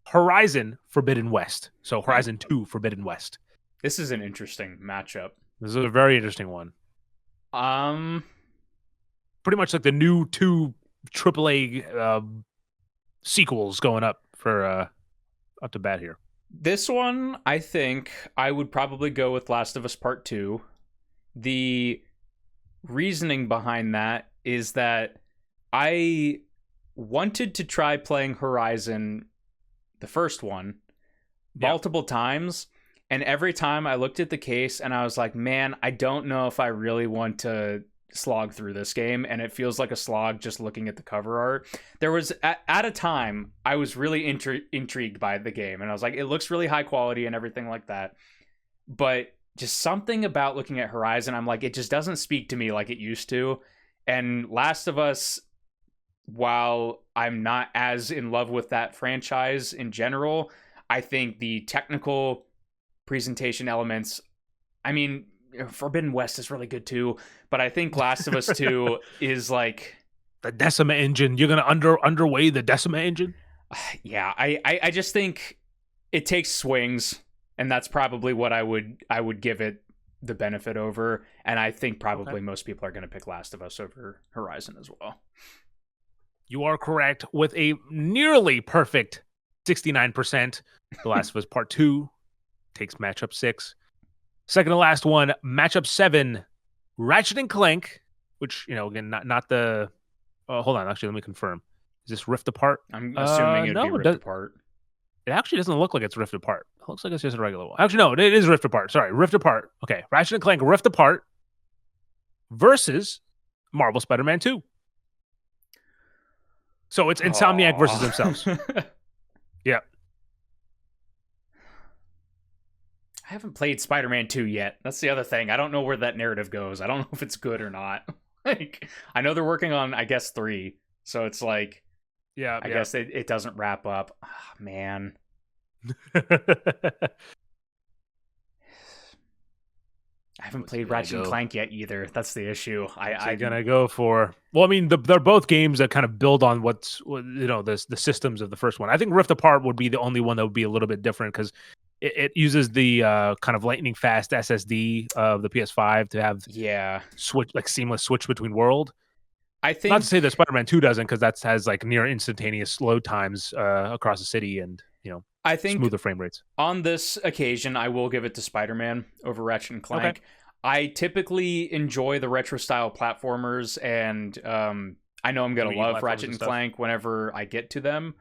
Horizon Forbidden West. So, Horizon 2 Forbidden West. This is an interesting matchup. This is a very interesting one. Pretty much like the new 2 AAA sequels going up for up to bat here. This one, I think I would probably go with Last of Us Part 2. The reasoning behind that is that I wanted to try playing Horizon, the first one, multiple times, and every time I looked at the case and I was like, man, I don't know if I really want to slog through this game, and it feels like a slog just looking at the cover art. There was at a time I was really intrigued by the game, and I was like, it looks really high quality and everything like that, but just something about looking at Horizon, I'm like, it just doesn't speak to me like it used to. And Last of Us, while I'm not as in love with that franchise in general, I think the technical presentation elements, I mean, Forbidden West is really good too, but I think Last of Us 2 is like the Decima engine. You're gonna underweigh the Decima engine. Yeah, I just think it takes swings, and that's probably what I would give it the benefit over. And I think probably most people are gonna pick Last of Us over Horizon as well. You are correct with a nearly perfect 69%. The Last of Us Part 2 takes matchup 6. Second to last one, matchup 7, Ratchet and Clank, which, again, not the... hold on, actually, let me confirm. Is this Rift Apart? I'm assuming it'd be Rift Apart. It actually doesn't look like it's Rift Apart. It looks like it's just a regular one. Actually, no, it is Rift Apart. Sorry, Rift Apart. Okay, Ratchet and Clank Rift Apart versus Marvel Spider-Man 2. So it's Insomniac versus themselves. Yeah. I haven't played Spider-Man 2 yet. That's the other thing. I don't know where that narrative goes. I don't know if it's good or not. Like, I know they're working on, I guess, 3. So it's like, I guess it doesn't wrap up. Oh, man. I haven't played Ratchet and Clank yet either. That's the issue. I'm gonna go for. Well, I mean, they're both games that kind of build on the systems of the first one. I think Rift Apart would be the only one that would be a little bit different because it uses the kind of lightning fast SSD of the PS5 to have seamless switch between world. I think not to say that Spider-Man 2 doesn't, because that has like near instantaneous load times across the city and I think smoother frame rates. On this occasion, I will give it to Spider-Man over Ratchet and Clank. Okay. I typically enjoy the retro style platformers, and I know I'm gonna 3D love platforms Ratchet and and stuff. Clank whenever I get to them.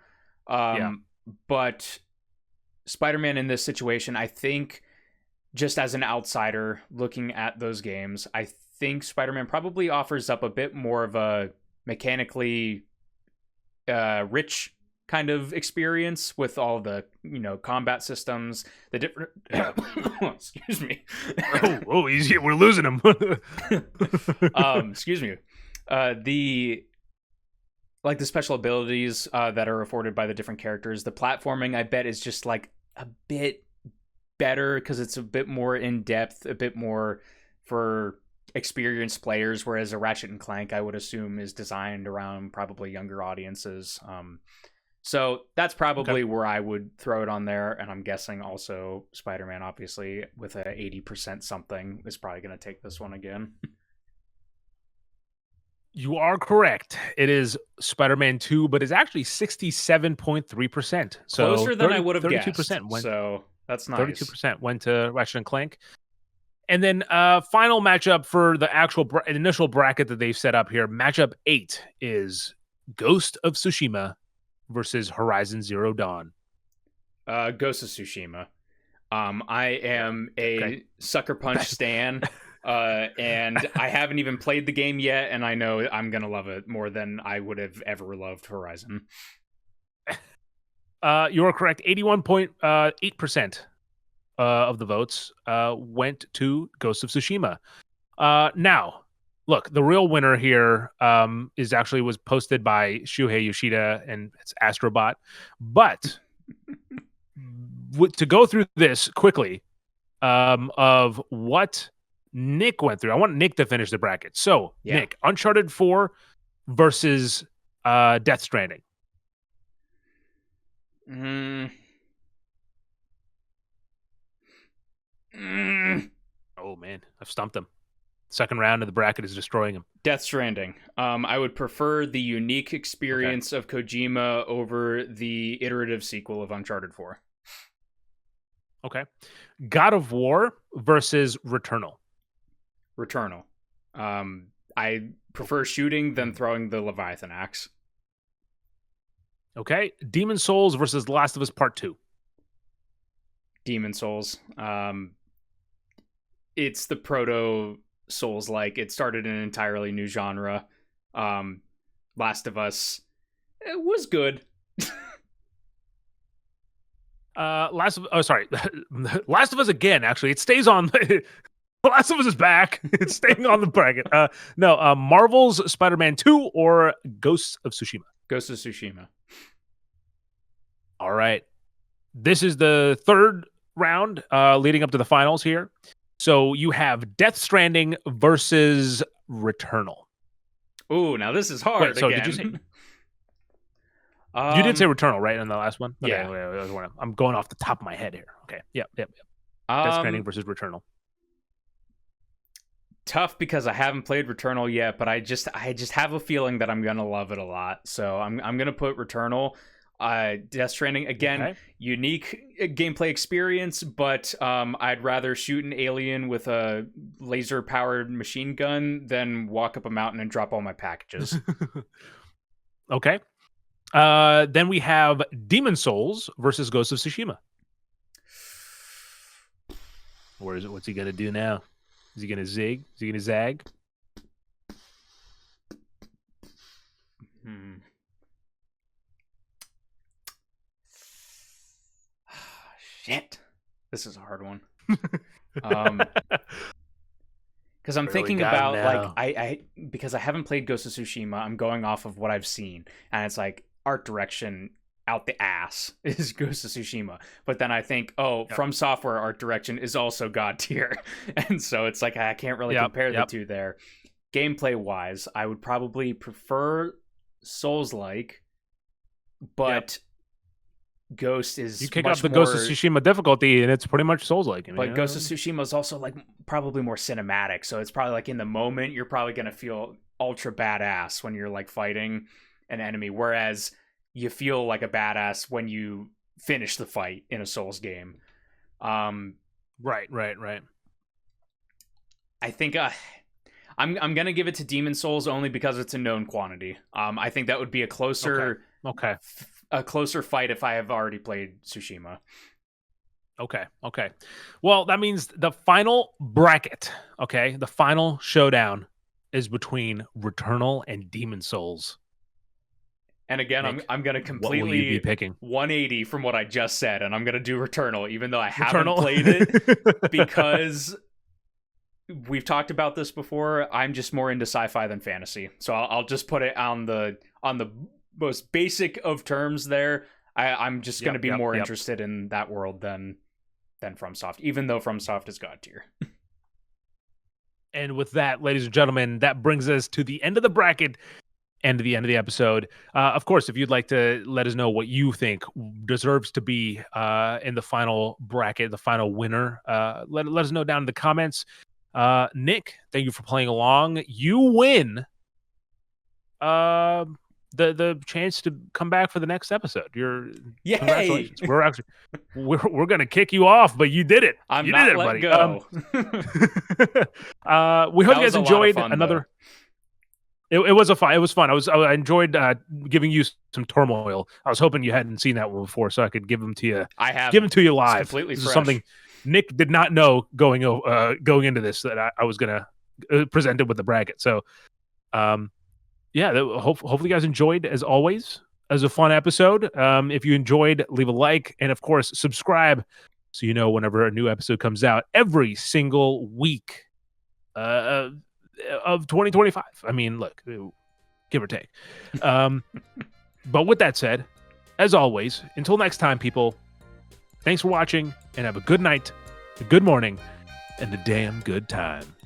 Yeah. But Spider-Man in this situation, I think, just as an outsider looking at those games, I think Spider-Man probably offers up a bit more of a mechanically rich kind of experience with all the combat systems, the different. Yeah. Excuse me. We're losing him. Excuse me. The like the special abilities that are afforded by the different characters. The platforming, I bet, is just like a bit better because it's a bit more in depth, a bit more for experienced players. Whereas a Ratchet and Clank, I would assume, is designed around probably younger audiences. So that's probably where I would throw it on there. And I'm guessing also Spider-Man, obviously, with a 80% something, is probably going to take this one again. You are correct. It is Spider-Man 2, but it's actually 67.3%. So Closer than I would have 32% guessed. went. So that's nice. 32% went to Ratchet and Clank. And then final matchup for the actual initial bracket that they've set up here. Matchup 8 is Ghost of Tsushima versus Horizon Zero Dawn. Ghost of Tsushima. I am a Sucker Punch stan, and I haven't even played the game yet, and I know I'm gonna love it more than I would have ever loved Horizon. You are correct. 81.8% of the votes went to Ghost of Tsushima. Now, look, the real winner here was posted by Shuhei Yoshida and it's Astrobot. But to go through this quickly of what Nick went through, I want Nick to finish the bracket. So, Nick, Uncharted 4 versus Death Stranding. Oh, man, I've stumped him. Second round of the bracket is destroying him. Death Stranding. I would prefer the unique experience of Kojima over the iterative sequel of Uncharted 4. Okay. God of War versus Returnal. Returnal. I prefer shooting than throwing the Leviathan axe. Okay. Demon Souls versus The Last of Us Part 2. Demon Souls. It's the proto Souls-like. It started an entirely new genre. Last of Us, it was good. Last of Us again. Actually, it stays on. Last of Us is back. It's staying on the bracket. Marvel's Spider-Man 2 or Ghosts of Tsushima. Ghosts of Tsushima. All right. This is the third round leading up to the finals here. So you have Death Stranding versus Returnal. Ooh, now this is hard. Wait, so again. did you say? You did say Returnal, right, in the last one? Okay, yeah. I'm going off the top of my head here. Okay, yep. Death Stranding versus Returnal. Tough because I haven't played Returnal yet, but I just have a feeling that I'm gonna love it a lot. So I'm gonna put Returnal. Death Stranding again, unique gameplay experience, but I'd rather shoot an alien with a laser powered machine gun than walk up a mountain and drop all my packages. Okay. Then we have Demon Souls versus Ghost of Tsushima. Where is it? What's he gonna do now? Is he gonna zig? Is he gonna zag? Shit. This is a hard one. Because I'm thinking about like I because I haven't played Ghost of Tsushima, I'm going off of what I've seen, and it's like art direction out the ass is Ghost of Tsushima. But then I think, From Software art direction is also god tier, and so it's like I can't really compare the two there. Gameplay wise, I would probably prefer Souls-like, but Ghost is you kick up the Ghost of Tsushima difficulty and it's pretty much Souls-like. But Ghost of Tsushima is also like probably more cinematic, so it's probably like in the moment you're probably gonna feel ultra badass when you're like fighting an enemy, whereas you feel like a badass when you finish the fight in a Souls game. Right. I think I'm gonna give it to Demon Souls only because it's a known quantity. I think that would be a closer a closer fight if I have already played Tsushima. Okay. Well, that means the final bracket, the final showdown is between Returnal and Demon Souls. And again, Nick, I'm going to completely what will you be picking? 180 from what I just said, and I'm going to do Returnal, even though I haven't played it, because we've talked about this before. I'm just more into sci-fi than fantasy, so I'll just put it on the most basic of terms there. I'm just going to be more interested in that world than FromSoft, even though FromSoft is God tier. And with that, ladies and gentlemen, that brings us to the end of the bracket and to the end of the episode. Of course, if you'd like to let us know what you think deserves to be in the final bracket, the final winner, let us know down in the comments. Nick, thank you for playing along. You win the chance to come back for the next episode. Congratulations. We're gonna kick you off, but you did it. You did it, buddy. Go. We hope you guys enjoyed another. It was fun. I enjoyed giving you some turmoil. I was hoping you hadn't seen that one before, so I could give them to you. I have. Give them to you live. It's completely this fresh. Is something Nick did not know going into this, that I was gonna present it with the bracket. So, hopefully you guys enjoyed, as always. As a fun episode. If you enjoyed, leave a like, and of course subscribe so you know whenever a new episode comes out every single week of 2025. I mean, look, give or take. But with that said, as always, until next time, people, thanks for watching, and have a good night, a good morning, and a damn good time.